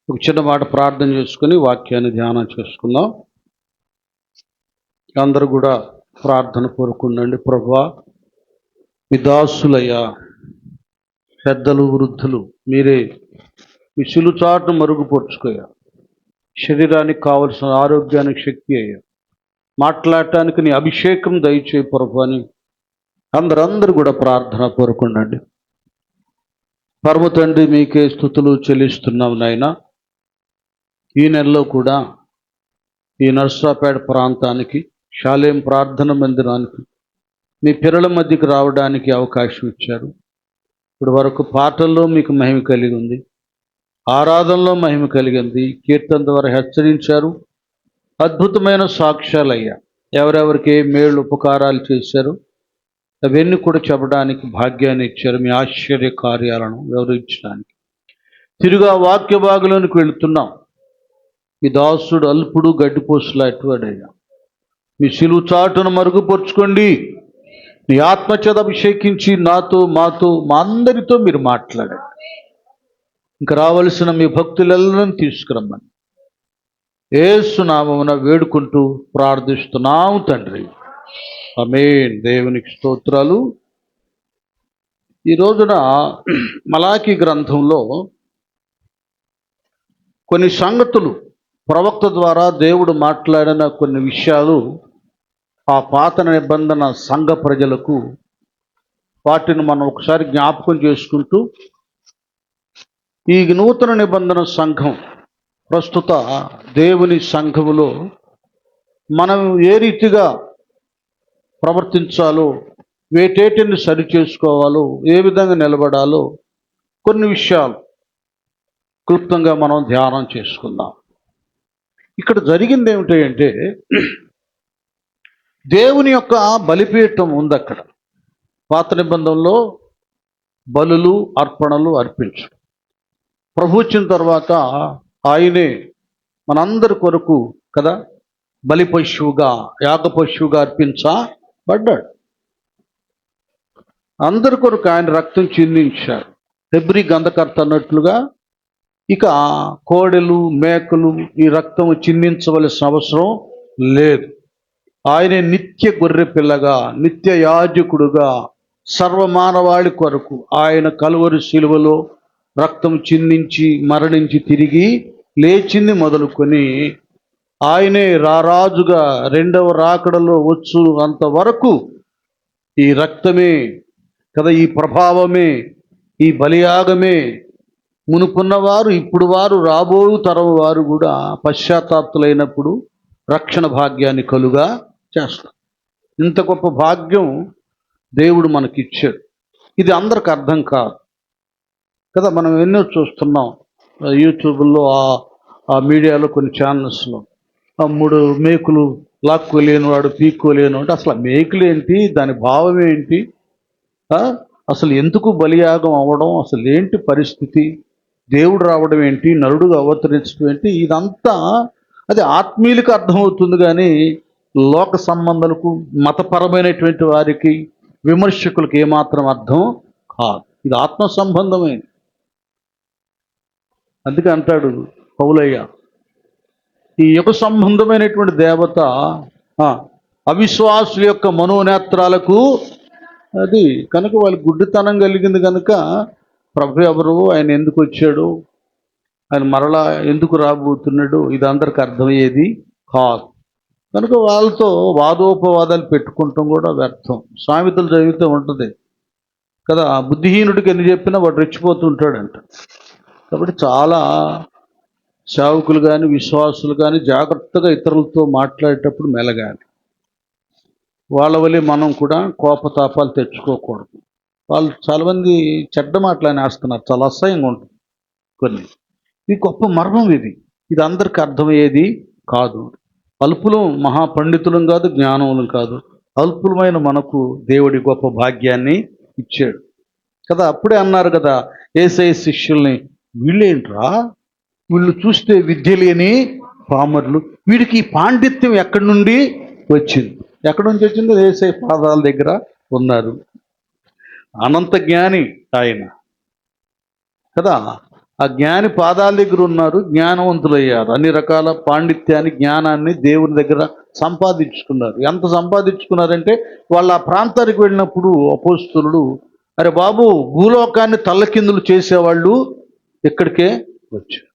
ఒక చిన్న మాట ప్రార్థన చేసుకుని వాక్యాన్ని ధ్యానం చేసుకుందాం. అందరూ కూడా ప్రార్థన కోరుకుండండి. ప్రభువా, మీ దాసులయ్యా, పెద్దలు వృద్ధులు మీరే మీ సిలుచాటును మరుగుపరుచుకోయా, శరీరానికి కావలసిన ఆరోగ్యానికి శక్తి అయ్యా, మాట్లాడటానికి నీ అభిషేకం దయచేయి ప్రభు అని అందరూ కూడా ప్రార్థన కోరుకుండండి. పరమ తండ్రి, మీకే స్తుతులు చెల్లిస్తున్నాం నాయనా. ఈ నెలలో కూడా ఈ నర్సాపేట ప్రాంతానికి, షాలేం ప్రార్థన మందిరానికి మీ పిల్లల మధ్యకి రావడానికి అవకాశం ఇచ్చారు. ఇప్పుడు వరకు పాటల్లో మీకు మహిమ కలిగి ఉంది, ఆరాధనలో మహిమ కలిగింది, కీర్తన ద్వారా హెచ్చరించారు. అద్భుతమైన సాక్ష్యాలయ్యా, ఎవరెవరికి మేళ్ళు ఉపకారాలు చేశారు అవన్నీ కూడా చెప్పడానికి భాగ్యాన్ని ఇచ్చారు. మీ ఆశ్చర్య కార్యాలను వివరించడానికి తిరుగా వాక్య భాగంలోనికి వెళుతున్నాం. మీ దాసుడు అల్పుడు గడ్డిపోసులాంటివాడయ్యా, మీ సిలువ చాటును మరుగుపరుచుకోండి. మీ ఆత్మచేత అభిషేకించి నాతో, మాతో, మా అందరితో మీరు మాట్లాడండి. ఇంకా రావలసిన మీ భక్తులెల్లరూ తీసుకురమ్మని యేసు నామమున వేడుకుంటూ ప్రార్థిస్తున్నాం తండ్రి, ఆమేన్. దేవునికి స్తోత్రాలు. ఈ రోజున మలాకీ గ్రంథంలో కొన్ని సంగతులు, ప్రవక్త ద్వారా దేవుడు మాట్లాడిన కొన్ని విషయాలు ఆ పాత నిబంధన సంఘ ప్రజలకు, వాటిని మనం ఒకసారి జ్ఞాపకం చేసుకుంటూ ఈ నూతన నిబంధన సంఘం, ప్రస్తుత దేవుని సంఘములో మనం ఏ రీతిగా ప్రవర్తించాలో, వేటేటిని సరి చేసుకోవాలో, ఏ విధంగా నిలబడాలో కొన్ని విషయాలు క్లుప్తంగా మనం ధ్యానం చేసుకుందాం. ఇక్కడ జరిగింది ఏమిటంటే, దేవుని యొక్క బలిపీఠం ఉంది అక్కడ. పాత నిబంధనలో బలులు, అర్పణలు అర్పించడం. ప్రభు వచ్చిన తర్వాత ఆయనే మనందరి కొరకు కదా బలి పశువుగా, యాగ పశువుగా అర్పించబడ్డాడు. అందరి కొరకు ఆయన రక్తం చిందించాడు. హెబ్రీ గంధకర్త అన్నట్లుగా ఇక కోడెలు, మేకలు ఈ రక్తము చిందించవలసిన అవసరం లేదు. ఆయనే నిత్య గొర్రె పిల్లగా, నిత్య యాజకుడుగా, సర్వమానవాళి కొరకు ఆయన కలువరి శిలువలో రక్తం చిందించి మరణించి తిరిగి లేచింది మొదలుకొని ఆయనే రారాజుగా రెండవ రాకడలో వచ్చు అంతవరకు ఈ రక్తమే కదా, ఈ ప్రభావమే, ఈ బలియాగమే మునుపున్నవారు, ఇప్పుడు వారు, రాబోయే తరం వారు కూడా పశ్చాత్తాప్తులైనప్పుడు రక్షణ భాగ్యాన్ని కలుగా చేస్తారు. ఇంత గొప్ప భాగ్యం దేవుడు మనకిచ్చాడు. ఇది అందరికి అర్థం కాదు కదా. మనం ఎన్నో చూస్తున్నాం యూట్యూబ్లో, ఆ మీడియాలో, కొన్ని ఛానల్స్లో. 3 మేకులు లాక్కోలేనివాడు పీక్కోలేను అంటే అసలు మేకులు ఏంటి, దాని భావం ఏంటి, అసలు ఎందుకు బలియాగం అవ్వడం, అసలు ఏంటి పరిస్థితి, దేవుడు రావడం ఏంటి, నరుడుగా అవతరించడం ఏంటి, ఇదంతా అది ఆత్మీయులకు అర్థమవుతుంది కానీ లోక సంబంధాలకు, మతపరమైనటువంటి వారికి, విమర్శకులకు ఏమాత్రం అర్థం కాదు. ఇది ఆత్మ సంబంధమైనది. అందుకే అంటాడు పౌలయ్య, ఈ యుగ సంబంధమైనటువంటి దేవత అవిశ్వాసుల యొక్క మనోనేత్రాలకు అది కనుక వాళ్ళకి గుడ్డితనం కలిగింది. కనుక ప్రభు ఎవరు, ఆయన ఎందుకు వచ్చాడు, ఆయన మరలా ఎందుకు రాబోతున్నాడు, ఇది అందరికి అర్థమయ్యేది కాదు. కనుక వాళ్ళతో వాదోపవాదాలు పెట్టుకుంటాం కూడా వ్యర్థం. సామెతలు చదివితే ఉంటుంది కదా, బుద్ధిహీనుడికి ఎన్ని చెప్పినా వాడు రెచ్చిపోతుంటాడంట. కాబట్టి చాలా సేవకులు కానీ, విశ్వాసులు కానీ జాగ్రత్తగా ఇతరులతో మాట్లాడేటప్పుడు మెలగాలి. వాళ్ళ వల్లే మనం కూడా కోపతాపాలు తెచ్చుకోకూడదు. వాళ్ళు చాలామంది చెడ్డ మాటలు అనేస్తున్నారు, చాలా అసహ్యంగా ఉంటుంది కొన్ని. ఇది గొప్ప మర్మం. ఇది అందరికి అర్థమయ్యేది కాదు. అల్పులం మహాపండితులం కాదు, జ్ఞానములం కాదు, అల్పులమైన మనకు దేవుడి గొప్ప భాగ్యాన్ని ఇచ్చాడు కదా. అప్పుడే అన్నారు కదా యేసయ్య శిష్యుల్ని, వీళ్ళేంట్రా, వీళ్ళు చూస్తే విద్య లేని పామరులు, వీడికి పాండిత్యం ఎక్కడి నుండి వచ్చింది? ఎక్కడి నుంచి వచ్చిందో యేసయ్య పాదాల దగ్గర ఉన్నారు. అనంత జ్ఞాని ఆయన కదా. ఆ జ్ఞాని పాదాల దగ్గర ఉన్నారు, జ్ఞానవంతులయ్యారు. అన్ని రకాల పాండిత్యాన్ని, జ్ఞానాన్ని దేవుని దగ్గర సంపాదించుకున్నారు. ఎంత సంపాదించుకున్నారంటే వాళ్ళు ఆ ప్రాంతానికి వెళ్ళినప్పుడు అపోస్తలుడు, అరే బాబు, భూలోకాన్ని తల్లకిందులు చేసేవాళ్ళు ఇక్కడికే వచ్చారు.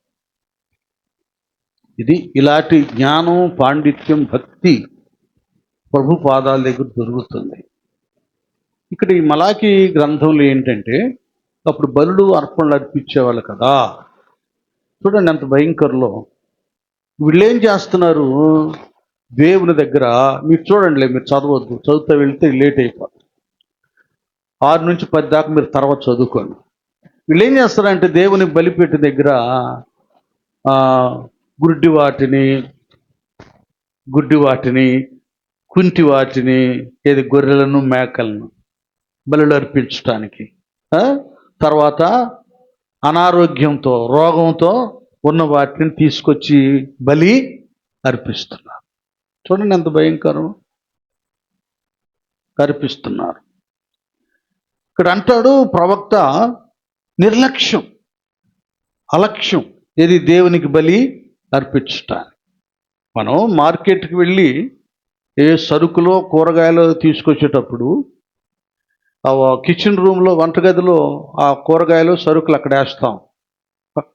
ఇది ఇలాంటి జ్ఞానం, పాండిత్యం, భక్తి ప్రభు పాదాల దగ్గర దొరుకుతుంది. ఇక్కడ ఈ మలాకి గ్రంథంలో ఏంటంటే, అప్పుడు బలులు అర్పణలు అర్పించేవాళ్ళు కదా. చూడండి ఎంత భయంకరలో. వీళ్ళు ఏం చేస్తున్నారు దేవుని దగ్గర. మీరు చూడండి, మీరు చదవద్దు, చదువుతా వెళ్తే లేట్ అయిపోతుంది. 6 నుంచి 10 దాకా మీరు తర్వాత చదువుకోండి. వీళ్ళు ఏం చేస్తారంటే దేవుని బలిపీఠ దగ్గర గుడ్డి వాటిని కుంటి వాటిని, ఏది గొర్రెలను మేకలను బలులు అర్పించడానికి, తర్వాత అనారోగ్యంతో రోగంతో ఉన్న వాటిని తీసుకొచ్చి బలి అర్పిస్తున్నారు. చూడండి ఎంత భయంకరం అర్పిస్తున్నారు. ఇక్కడ అంటాడు ప్రవక్త, నిర్లక్ష్యం, అలక్ష్యం, ఏది దేవునికి బలి అర్పించటానికి. మనం మార్కెట్కి వెళ్ళి ఏ సరుకులో కూరగాయలు తీసుకొచ్చేటప్పుడు ఆ కిచెన్ రూమ్లో, వంటగదిలో ఆ కూరగాయలు సరుకులు అక్కడ వేస్తాం.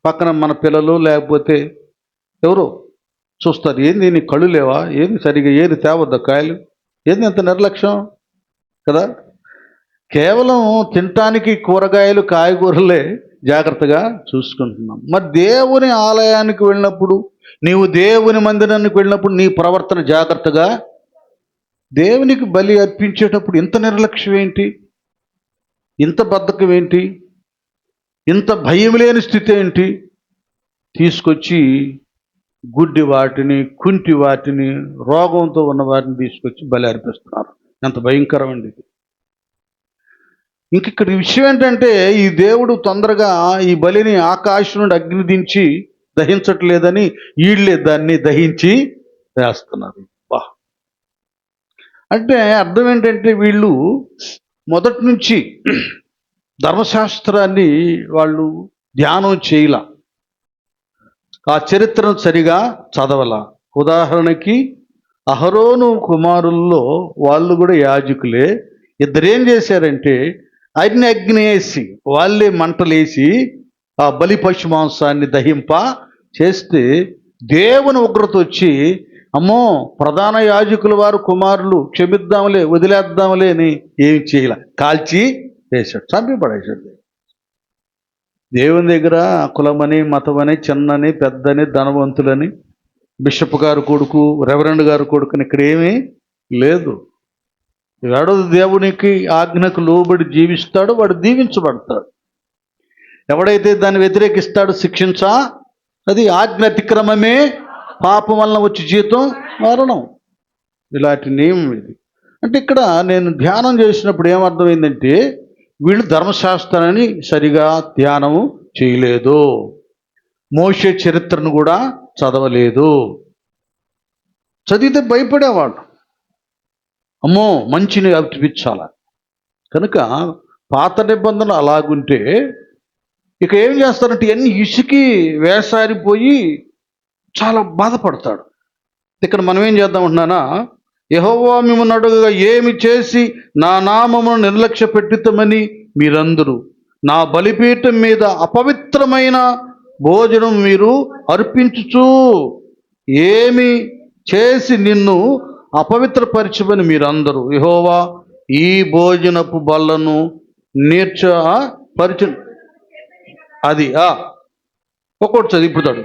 పక్కన మన పిల్లలు లేకపోతే ఎవరో చూస్తారు, ఏంది నీ కళ్ళు లేవా, ఏంది సరిగా ఏది తేవద్దా కాయలు, ఏంది ఎంత నిర్లక్ష్యం కదా. కేవలం తినటానికి కూరగాయలు, కాయగూరలే జాగ్రత్తగా చూసుకుంటున్నాం. మరి దేవుని ఆలయానికి వెళ్ళినప్పుడు, నీవు దేవుని మందిరానికి వెళ్ళినప్పుడు నీ ప్రవర్తన జాగ్రత్తగా. దేవునికి బలి అర్పించేటప్పుడు ఇంత నిర్లక్ష్యం ఏంటి, ఇంత బద్ధకం ఏంటి, ఇంత భయం లేని స్థితి ఏంటి? తీసుకొచ్చి గుడ్డి వాటిని, కుంటి వాటిని, రోగంతో ఉన్న వాటిని తీసుకొచ్చి బలి అర్పిస్తున్నారు. ఎంత భయంకరం అండి ఇది. ఇక్కడ విషయం ఏంటంటే, ఈ దేవుడు తొందరగా ఈ బలిని ఆకాశం నుండి అగ్ని దించి దహించట్లేదని వీళ్ళే దాన్ని దహించి వేస్తున్నారు. అంటే అర్థం ఏంటంటే, వీళ్ళు మొదటి నుంచి ధర్మశాస్త్రాన్ని వాళ్ళు ధ్యానం చేయల, ఆ చరిత్రను సరిగా చదవల. ఉదాహరణకి అహరోను కుమారుల్లో వాళ్ళు కూడా యాజకులే. ఇద్దరేం చేశారంటే, అగ్ని వేసి, వాళ్ళే మంటలేసి ఆ బలి పశు మాంసాన్ని దహింప చేస్తే దేవుని ఉగ్రత వచ్చి, అమ్మో, ప్రధాన యాజకుల వారు కుమారులు, క్షమిద్దాంలే, వదిలేద్దాంలే అని ఏమి చేయాల, కాల్చి వేశాడు, చంపి పడేశాడు. దేవుని దగ్గర కులమని, మతమని, చిన్నని, పెద్దని, ధనవంతులని, బిషప్ గారు కొడుకు, రెవరెండ్ గారు కొడుకుని ఇక్కడ ఏమీ లేదు. ఎవడు దేవునికి ఆజ్ఞకు లోబడి జీవిస్తాడో వాడు దీవించబడతాడు. ఎవడైతే దాన్ని వ్యతిరేకిస్తాడో శిక్షించా, అది ఆజ్ఞ అతిక్రమమే, పాపం వలన వచ్చి జీతం మరణం. ఇలాంటి నియమం ఇది. అంటే ఇక్కడ నేను ధ్యానం చేసినప్పుడు ఏమర్థమైందంటే, వీళ్ళు ధర్మశాస్త్రాన్ని సరిగా ధ్యానము చేయలేదు, మోషే చరిత్రను కూడా చదవలేదు. చదివితే భయపడేవాళ్ళు, అమ్మో మంచిని అర్పించాల. కనుక పాత నిబంధనలు అలాగుంటే ఇక ఏం చేస్తారంటే ఇవన్నీ ఇసుకి వేసారిపోయి చాలా బాధపడతాడు. ఇక్కడ మనం ఏం చేద్దామంటున్నానా, యెహోవా మిమ్మల్ని అడుగగా ఏమి చేసి నా నామమును నిర్లక్ష్య పెట్టితమని మీరందరూ నా బలిపీఠం మీద అపవిత్రమైన భోజనం మీరు అర్పించుచు, ఏమి చేసి నిన్ను అపవిత్రపరచమని మీరందరూ యెహోవా ఈ భోజనపు బల్లను నీర్చపరచు. అది ఒక్కొక్కటి చదివిపుతాడు.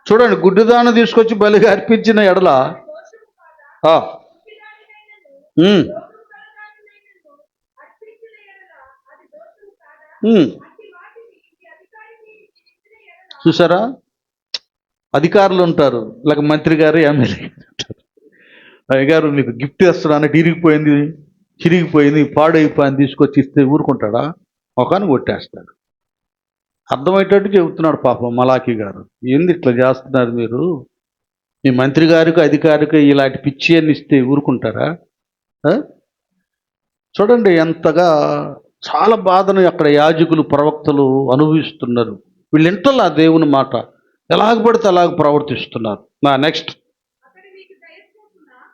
చూడండి, గుడ్డిదాన్ని తీసుకొచ్చి బలిగా అర్పించిన ఎడల చూసారా, అధికారులు ఉంటారు, లేక మంత్రి గారు, ఎమ్మెల్యే ఉంటారు. అయ్యగారు మీకు గిఫ్ట్ ఇస్తున్నాను, చిరిగిపోయింది, పాడైపోయింది, తీసుకొచ్చి ఇస్తే ఊరుకుంటాడా? ఒకని కొట్టేస్తాడు. అర్థమయ్యేటట్టు చెబుతున్నాడు పాపం మలాకి గారు. ఏంది ఇట్లా చేస్తున్నారు మీరు? మీ మంత్రి గారికి, అధికారికి ఇలాంటి పిచ్చి అని ఇస్తే ఊరుకుంటారా? చూడండి ఎంతగా చాలా బాధను అక్కడ యాజకులు ప్రవక్తలు అనుభవిస్తున్నారు. వీళ్ళింటలా దేవుని మాట, ఎలాగ పడితే అలాగ ప్రవర్తిస్తున్నారు. నెక్స్ట్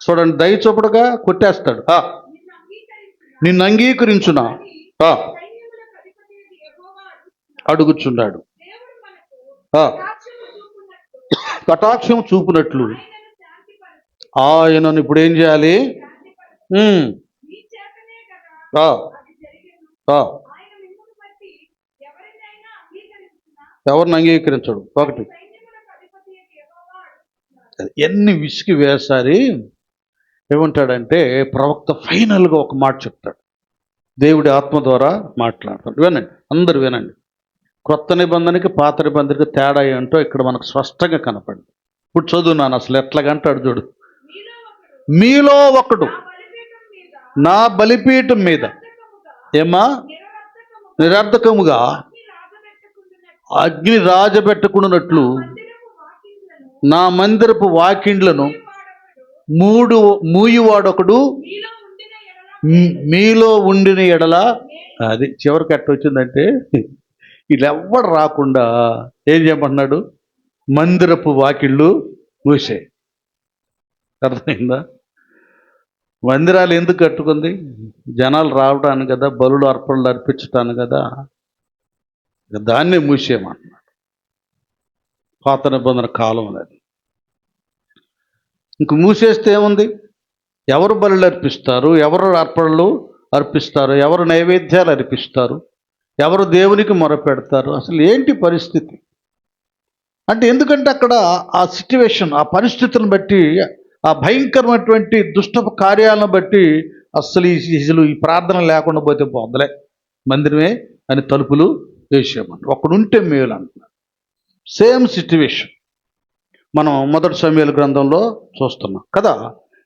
చూడండి, దయ చూపడగా కొట్టేస్తాడు. నిన్ను అంగీకరించునా అడుగుచున్నాడు. కటాక్షం చూపునట్లు ఆయనను ఇప్పుడు ఏం చేయాలి? ఎవరిని అంగీకరించడు. ఒకటి, ఎన్ని విసిగి వేసారి ఏమంటాడంటే ప్రవక్త ఫైనల్గా ఒక మాట చెప్తాడు. దేవుడి ఆత్మ ద్వారా మాట్లాడతాడు. వినండి, అందరు వినండి. క్రొత్త నిబంధనకి పాత నిబంధనకి తేడా ఏంటో ఇక్కడ మనకు స్పష్టంగా కనపడింది. ఇప్పుడు చదువున్నాను అసలు ఎట్లాగంటాడు చూడు. మీలో ఒకడు నా బలిపీఠం మీద ఏమా నిరర్ధకముగా అగ్ని రాజబెట్టుకున్నట్లు నా మందిరపు వాకిండ్లను మూయువాడొకడు మీలో ఉండిన ఎడల, అది చివరికి ఎట్ట వచ్చిందంటే వీళ్ళెవ్వడు రాకుండా ఏం చేయమన్నాడు? మందిరపు వాకిళ్ళు మూసే. అర్థమైందా? మందిరాలు ఎందుకు కట్టుకుంది? జనాలు రావడానికి కదా, బలులు అర్పణలు అర్పించటాను కదా. దాన్నే మూసేయమంటున్నాడు. పాత నిబంధన కాలం అది. ఇంక మూసేస్తే ఏముంది? ఎవరు బలులు అర్పిస్తారు, ఎవరు అర్పణలు అర్పిస్తారు, ఎవరు నైవేద్యాలు అర్పిస్తారు, ఎవరు దేవునికి మొరపెడతారు? అసలు ఏంటి పరిస్థితి అంటే, ఎందుకంటే అక్కడ ఆ సిచ్యువేషన్, ఆ పరిస్థితులను బట్టి, ఆ భయంకరమైనటువంటి దుష్టపు కార్యాలను బట్టి అసలు ఈ ప్రార్థన లేకుండా పోతే పోదలే, మందిరమే అని తలుపులు వేసేయమంట. ఒక్కడుంటే మేలు అంటున్నారు. సేమ్ సిచ్యువేషన్ మనం మొదటి సమూయేలు గ్రంథంలో చూస్తున్నాం కదా.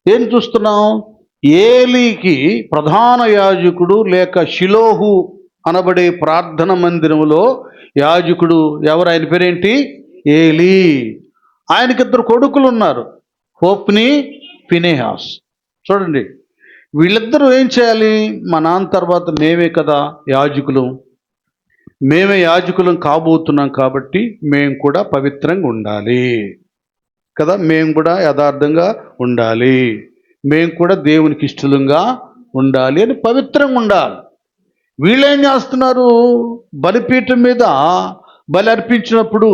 ఏం చూస్తున్నాం? ఏలీకి ప్రధాన యాజకుడు లేక షిలోహు అనబడే ప్రార్థన మందిరములో యాజకుడు ఎవరు? ఆయన పేరేంటి? ఏలీ. ఆయనకి ఇద్దరు కొడుకులు ఉన్నారు, హోప్ని, ఫినెహాస్. చూడండి, వీళ్ళిద్దరూ ఏం చేయాలి? మా నాన్న తర్వాత మేమే కదా యాజకులు, మేమే యాజకులం కాబోతున్నాం కాబట్టి మేము కూడా పవిత్రంగా ఉండాలి కదా, మేము కూడా యథార్థంగా ఉండాలి, మేము కూడా దేవునికి ఇష్టలుగా ఉండాలి అని పవిత్రంగా ఉండాలి. వీళ్ళేం చేస్తున్నారు? బలిపీఠం మీద బలి అర్పించినప్పుడు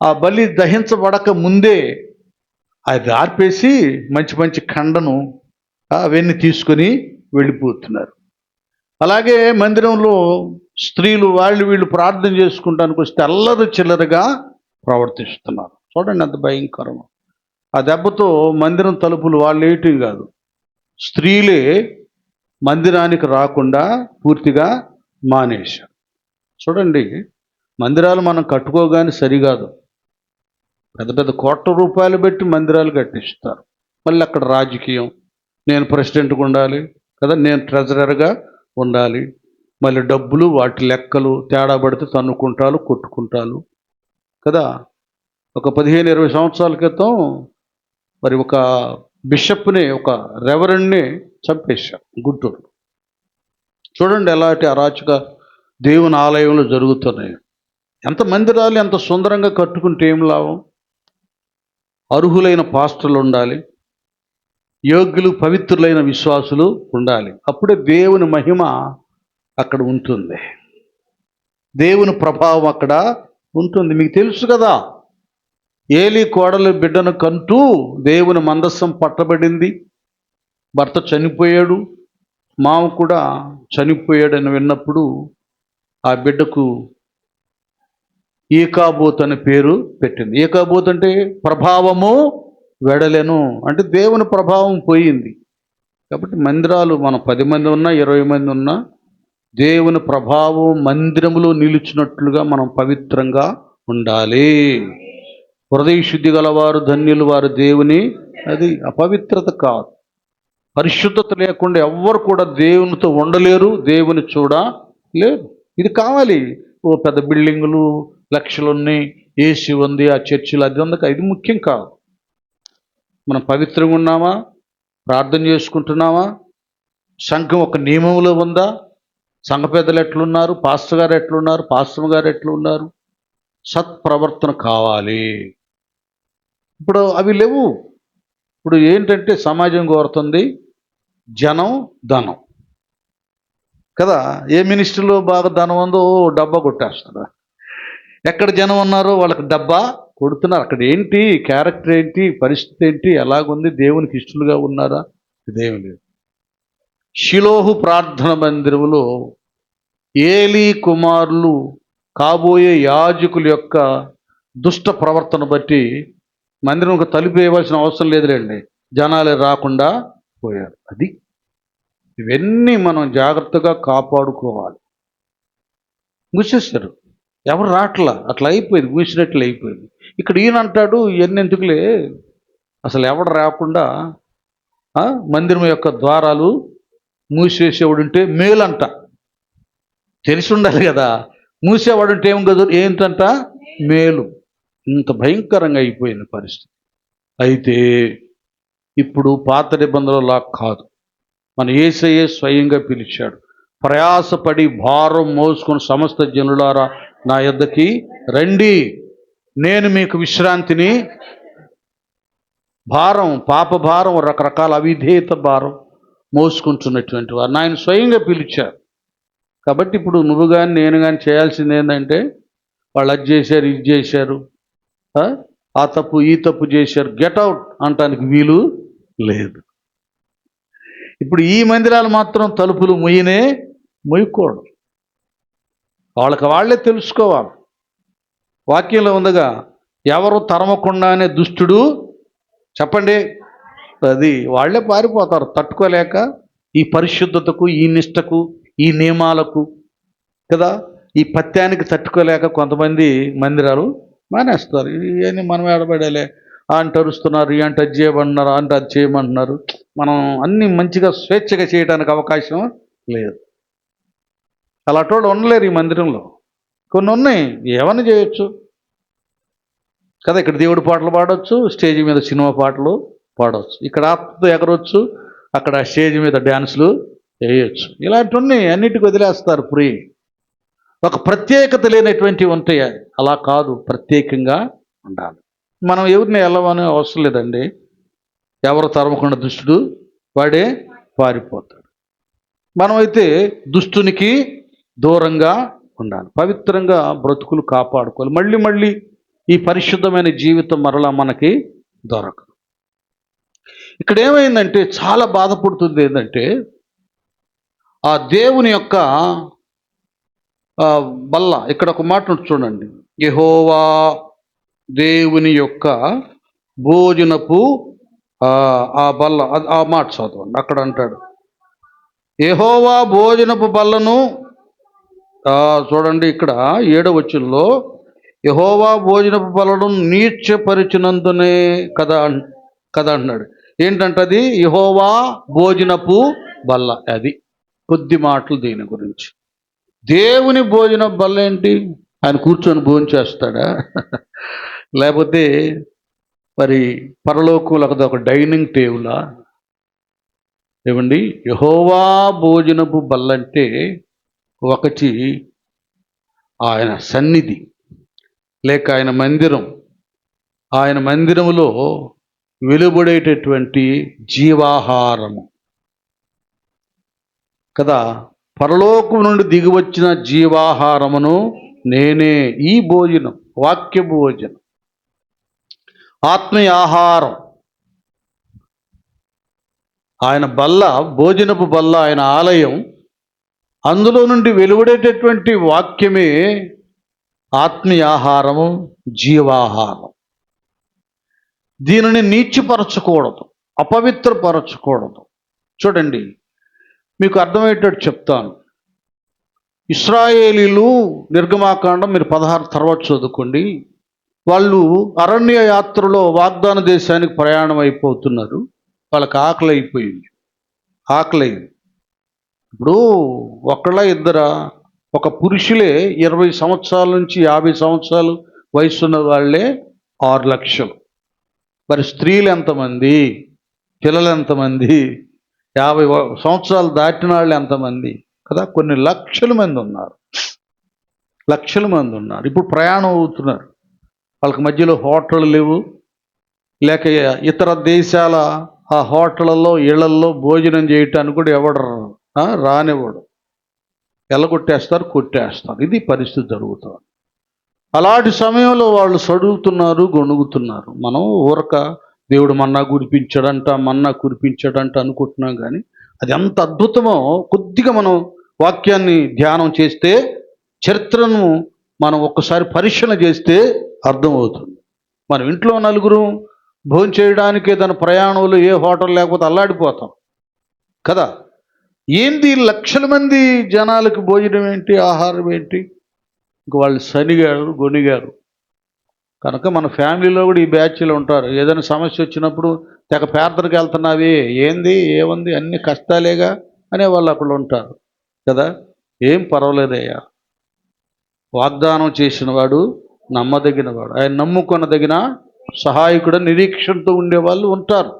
ఆ బలి దహించబడక ముందే అది ఆర్పేసి మంచి మంచి కండను అవన్నీ తీసుకొని వెళ్ళిపోతున్నారు. అలాగే మందిరంలో స్త్రీలు వీళ్ళు ప్రార్థన చేసుకుంటానికి వస్తే అల్లరి చిల్లరగా ప్రవర్తిస్తున్నారు. చూడండి అంత భయంకరం. ఆ దెబ్బతో మందిరం తలుపులు వాళ్ళు వేయటం కాదు, స్త్రీలే మందిరానికి రాకుండా పూర్తిగా మానేశారు. చూడండి, మందిరాలు మనం కట్టుకోగానే సరికాదు, పెద్ద పెద్ద కోట్ల రూపాయలు పెట్టి మందిరాలు కట్టిస్తారు. మళ్ళీ అక్కడ రాజకీయం, నేను ప్రెసిడెంట్గా ఉండాలి కదా, నేను ట్రెజరర్గా ఉండాలి, మళ్ళీ డబ్బులు వాటి లెక్కలు తేడా పడితే తన్నుకుంటాలు కొట్టుకుంటాలు కదా. ఒక 15-20 సంవత్సరాల క్రితం మరి ఒక బిషప్ని, ఒక రెవరెండ్ని చంపేశారు గుంటూరు. చూడండి ఎలాంటి అరాచక దేవుని ఆలయంలో జరుగుతున్నాయి. ఎంత మందిరాలు ఎంత సుందరంగా కట్టుకుంటే ఏం లాభం? అర్హులైన పాస్టర్లు ఉండాలి, యోగ్యులు పవిత్రులైన విశ్వాసులు ఉండాలి. అప్పుడే దేవుని మహిమ అక్కడ ఉంటుంది, దేవుని ప్రభావం అక్కడ ఉంటుంది. మీకు తెలుసు కదా, ఏలీ కోడలు బిడ్డను కంటూ దేవుని మందస్సం పట్టబడింది, భర్త చనిపోయాడు, మామ కూడా చనిపోయాడని విన్నప్పుడు ఆ బిడ్డకు ఈకాబోత్ అనే పేరు పెట్టింది. ఈకాబోత్ అంటే ప్రభావము వెడలెను, అంటే దేవుని ప్రభావం పోయింది. కాబట్టి మందిరాలు మనం 10 మంది ఉన్నా 20 మంది ఉన్నా దేవుని ప్రభావం మందిరములో నిలిచినట్లుగా మనం పవిత్రంగా ఉండాలి. హృదయ శుద్ధి గలవారు ధన్యులు, వారు దేవుని, అది అపవిత్రత కాదు. పరిశుద్ధత లేకుండా ఎవ్వరు కూడా దేవునితో ఉండలేరు, దేవుని చూడలేరు. ఇది కావాలి. ఓ పెద్ద బిల్డింగులు, లక్షలున్నాయి, ఏసీ ఉంది, ఆ చర్చిలు, అది ఉంది, ఇది ముఖ్యం కాదు. మనం పవిత్రంగా ఉన్నామా, ప్రార్థన చేసుకుంటున్నామా, సంఘం ఒక నియమంలో ఉందా, సంఘ పెద్దలు ఎట్లున్నారు, పాస్టర్ గారు ఎట్లున్నారు, పాస్టర్ గారు ఎట్లున్నారు, సత్ప్రవర్తన కావాలి. ఇప్పుడు అవి లేవు. ఇప్పుడు ఏంటంటే సమాజం కోరుతుంది జనం, ధనం కదా. ఏ మినిస్ట్రీలో బాగా ధనం ఉందో డబ్బా కొట్టేస్తారు. ఎక్కడ జనం ఉన్నారో వాళ్ళకి డబ్బా కొడుతున్నారు. అక్కడ ఏంటి క్యారెక్టర్ ఏంటి, పరిస్థితి ఏంటి, ఎలాగుంది, దేవునికి ఇష్టలుగా ఉన్నారా, ఇదేమి లేదు. షిలోహు ప్రార్థన మందిరములో ఏలీ కుమారులు కాబోయే యాజకుల యొక్క దుష్ట ప్రవర్తన బట్టి మందిరం తలుపు వేయవలసిన అవసరం లేదులేండి, జనాలే రాకుండా పోయారు. అది ఇవన్నీ మనం జాగ్రత్తగా కాపాడుకోవాలి. మూసేశారు, ఎవరు రాట్లా, అట్లా అయిపోయింది, మూసినట్లు అయిపోయింది. ఇక్కడ ఈయన అంటాడు ఇవన్నీ ఎందుకులే, అసలు ఎవడు రాకుండా మందిరం యొక్క ద్వారాలు మూసేసేవాడుంటే మేలంట. తెలిసి ఉండాలి కదా, మూసేవాడుంటే ఏం కదా, ఏంటంట మేలు. ఇంత భయంకరంగా అయిపోయింది పరిస్థితి. అయితే ఇప్పుడు పాత నిబంధనలా కాదు, మన యేసయ్యే స్వయంగా పిలిచాడు. ప్రయాసపడి భారం మోసుకుని సమస్త జనులారా నా యొద్దకి రండి, నేను మీకు విశ్రాంతిని. భారం, పాప భారం, రకరకాల అవిధేయత భారం మోసుకుంటున్నటువంటి వారు ఆయన స్వయంగా పిలిచారు. కాబట్టి ఇప్పుడు నువ్వు కానీ నేను కానీ చేయాల్సింది ఏంటంటే, వాళ్ళు అది చేశారు, ఇది చేశారు, ఆ తప్పు ఈ తప్పు చేశారు, గెట్ అవుట్ అంటానికి వీలు లేదు. ఇప్పుడు ఈ మందిరాలు మాత్రం తలుపులు మొయ్యకూడదు. వాళ్ళకి వాళ్ళే తెలుసుకోవాలి. వాక్యంలో ఉందిగా, ఎవరు తరమకుండానే దుష్టుడు, చెప్పండి, అది వాళ్ళే పారిపోతారు తట్టుకోలేక. ఈ పరిశుద్ధతకు, ఈ నిష్టకు, ఈ నియమాలకు కదా, ఈ పత్యానికి తట్టుకోలేక కొంతమంది మందిరాలు మానేస్తారు. ఇవన్నీ మనం ఏడబడేలే, అంటే అరుస్తున్నారు, అంటే అది చేయమంటున్నారు, అంటే అది చేయమంటున్నారు. మనం అన్నీ మంచిగా స్వేచ్ఛగా చేయడానికి అవకాశం లేదు. అలాంటి ఉండలేరు ఈ మందిరంలో. కొన్ని ఉన్నాయి, ఏమన్నా చేయొచ్చు కదా. ఇక్కడ దేవుడి పాటలు పాడవచ్చు, స్టేజ్ మీద సినిమా పాటలు పాడవచ్చు, ఇక్కడ ఆత్మతో ఎగరవచ్చు, అక్కడ స్టేజ్ మీద డ్యాన్సులు వేయచ్చు. ఇలాంటివన్నీ అన్నిటికీ వదిలేస్తారు ఫ్రీ. ఒక ప్రత్యేకత లేనటువంటివి ఉంటాయి. అలా కాదు, ప్రత్యేకంగా ఉండాలి. మనం ఎవరిని వెళ్ళమని అవసరం లేదండి. ఎవరు తరమకుండా దుష్టుడు వాడే పారిపోతాడు. మనమైతే దుష్టునికి దూరంగా ఉండాలి, పవిత్రంగా బ్రతుకులు కాపాడుకోవాలి. మళ్ళీ మళ్ళీ ఈ పరిశుద్ధమైన జీవితం మరలా మనకి దొరకదు. ఇక్కడ ఏమైందంటే చాలా బాధపడుతుంది ఏంటంటే, ఆ దేవుని యొక్క బల్ల, ఇక్కడ ఒక మాట చూడండి, యెహోవా దేవుని యొక్క భోజనపు ఆ బల్ల, ఆ మాట చదవండి. అక్కడ అంటాడు, యెహోవా భోజనపు బల్లను చూడండి, ఇక్కడ 7వ వచనంలో యెహోవా భోజనపు బల్లను నీచపరిచినందునే కదా అన్నాడు. ఏంటంటే అది యెహోవా భోజనపు బల్ల. అది కొద్ది మాటలు దీని గురించి. దేవుని భోజన బల్ల ఏంటి? ఆయన కూర్చొని భోజనం చేస్తాడా? లేకపోతే మరి పరలోకంలో ఒక డైనింగ్ టేబులా? ఏమండి, యెహోవా భోజనపు బల్ల అంటే ఒకటి ఆయన సన్నిధి, లేక ఆయన మందిరం. ఆయన మందిరములో వెలువడేటటువంటి జీవాహారము కదా. పరలోకం నుండి దిగివచ్చిన జీవాహారమును నేనే. ఈ భోజనం వాక్య భోజనం, ఆత్మీయ ఆహారం. ఆయన బల్ల, భోజనపు బల్ల, ఆయన ఆలయం, అందులో నుండి వెలువడేటటువంటి వాక్యమే ఆత్మీయ ఆహారము, జీవాహారం. దీనిని నీచిపరచకూడదు, అపవిత్రపరచకూడదు. చూడండి, మీకు అర్థమయ్యేటట్టు చెప్తాను. ఇశ్రాయేలీలు నిర్గమాకాండం మీరు 16 తర్వాత చదువుకోండి. వాళ్ళు అరణ్య యాత్రలో వాగ్దాన దేశానికి ప్రయాణం అయిపోతున్నారు. వాళ్ళకి ఆకలి అయిపోయింది. ఇప్పుడు ఒకళ్ళ ఇద్దరా? ఒక పురుషులే 20 సంవత్సరాల నుంచి 50 సంవత్సరాలు వయసున్న వాళ్ళే 6 లక్షలు. మరి స్త్రీలు ఎంతమంది, పిల్లలు ఎంతమంది, 50 సంవత్సరాలు దాటిన వాళ్ళు ఎంతమంది? కదా, కొన్ని లక్షల మంది ఉన్నారు, లక్షల మంది ఉన్నారు. ఇప్పుడు ప్రయాణం అవుతున్నారు, వాళ్ళకి మధ్యలో హోటళ్ళు లేవు, లేక ఇతర దేశాల ఆ హోటళ్ళలో ఇళ్లల్లో భోజనం చేయటానికి కూడా ఎవడు రానివ్వడు, ఎల్లగొట్టేస్తారు, కొట్టేస్తారు. ఇది పరిస్థితి జరుగుతుంది. అలాంటి సమయంలో వాళ్ళు సడుగుతున్నారు, గొణుగుతున్నారు. మనం ఊరక దేవుడు మన్నా కురిపించాడంట అనుకుంటున్నాం, కానీ అది ఎంత అద్భుతమో కొద్దిగా మనం వాక్యాన్ని ధ్యానం చేస్తే, చరిత్రను మనం ఒక్కసారి పరిశీలన చేస్తే అర్థమవుతుంది. మనం ఇంట్లో నలుగురు భోజనం చేయడానికి ఏదైనా ప్రయాణంలో ఏ హోటల్ లేకపోతే అల్లాడిపోతాం కదా. ఏంది లక్షల మంది జనాలకు భోజనం ఏంటి, ఆహారం ఏంటి? ఇంక వాళ్ళు శనిగారు, గొనిగారు. కనుక మన ఫ్యామిలీలో కూడా ఈ బ్యాచ్లు ఉంటారు. ఏదైనా సమస్య వచ్చినప్పుడు తెగ ప్రార్థనకి వెళ్తున్నావి, ఏంది ఏముంది అన్ని కష్టాలేగా అనే వాళ్ళు అక్కడ ఉంటారు కదా. ఏం పర్వాలేదయ్యా, వాగ్దానం చేసిన వాడు నమ్మదగినవాడు, ఆయన నమ్ముకొనదగిన సహాయకుడు, నిరీక్షణతో ఉండేవాళ్ళు ఉంటారు.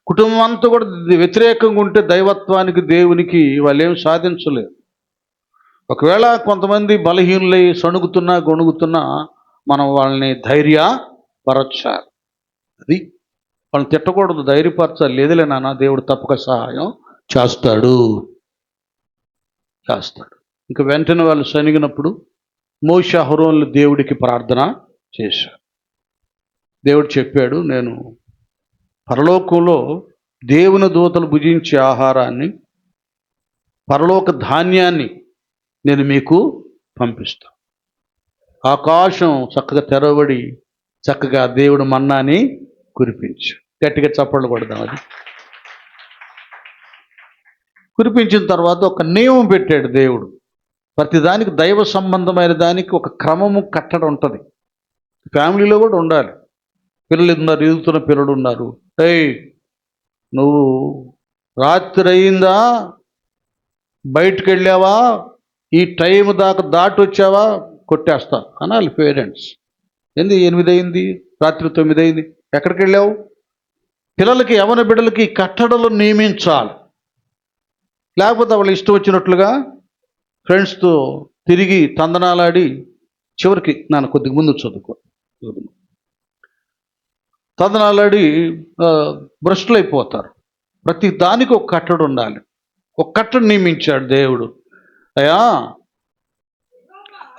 కుటుంబం అంతా కూడా వ్యతిరేకంగా ఉంటే దైవత్వానికి, దేవునికి వాళ్ళు ఏం సాధించలేరు. ఒకవేళ కొంతమంది బలహీనులై సణుగుతున్నా గొణుగుతున్నా మనం వాళ్ళని ధైర్యపరచాలి. అది వాళ్ళని తిట్టకూడదు, ధైర్యపరచాలి. లేదులే నాన్న, దేవుడు తప్పక సహాయం చేస్తాడు. ఇంకా వెంటనే వాళ్ళు సనిగినప్పుడు మోషే అహరోనులు దేవుడికి ప్రార్థన చేశారు. దేవుడు చెప్పాడు, నేను పరలోకంలో దేవుని దూతలు భుజించే ఆహారాన్ని, పరలోక ధాన్యాన్ని నేను మీకు పంపిస్తాను. ఆకాశం చక్కగా తెరవబడి చక్కగా దేవుడు మన్నాని కురిపించు. గట్టిగా చప్పట్లు కొడదాం. అది కురిపించిన తర్వాత ఒక నియమం పెట్టాడు దేవుడు. ప్రతిదానికి దైవ సంబంధమైన దానికి ఒక క్రమము కట్టడం ఉంటుంది. ఫ్యామిలీలో కూడా ఉండాలి. పిల్లలు ఉన్నారు, ఎదుగుతున్న పిల్లలు ఉన్నారు. ఏయ్, నువ్వు రాత్రి అయిందా, బయటకు వెళ్ళావా, ఈ టైం దాకా దాటి వచ్చావా, కొట్టేస్తా అనాలి పేరెంట్స్. ఏంది 8 అయింది, రాత్రి 9 అయింది, ఎక్కడికి వెళ్ళావు? పిల్లలకి, యవన బిడ్డలకి కట్టడలు నియమించాలి. లేకపోతే వాళ్ళు ఇష్టం వచ్చినట్లుగా ఫ్రెండ్స్తో తిరిగి తందనాలాడి చివరికి నాన్న కొద్దిగా ముందు చదువుకో, తందనాలాడి భ్రష్టులు అయిపోతారు. ప్రతి దానికి ఒక కట్టడు ఉండాలి. ఒక కట్టడు నియమించాడు దేవుడు. అయ్యా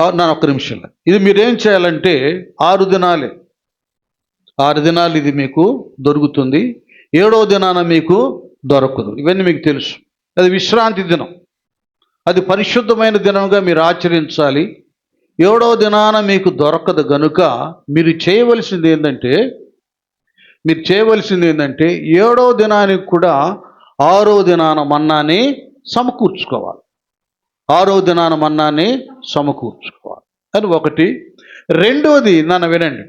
నాన్న ఒక్క నిమిషం, ఇది మీరేం చేయాలంటే 6 దినాలే, 6 దినాలు ఇది మీకు దొరుకుతుంది, 7వ దినాన మీకు దొరకదు. ఇవన్నీ మీకు తెలుసు. అది విశ్రాంతి దినం, అది పరిశుద్ధమైన దినంగా మీరు ఆచరించాలి. 7వ దినాన మీకు దొరకదు గనుక మీరు చేయవలసింది ఏంటంటే 7వ దినానికి కూడా 6వ దినాన మన్నాని సమకూర్చుకోవాలి. 6వ దినాన మన్నాని సమకూర్చుకోవాలి అని ఒకటి. రెండవది, నన్ను వినండి,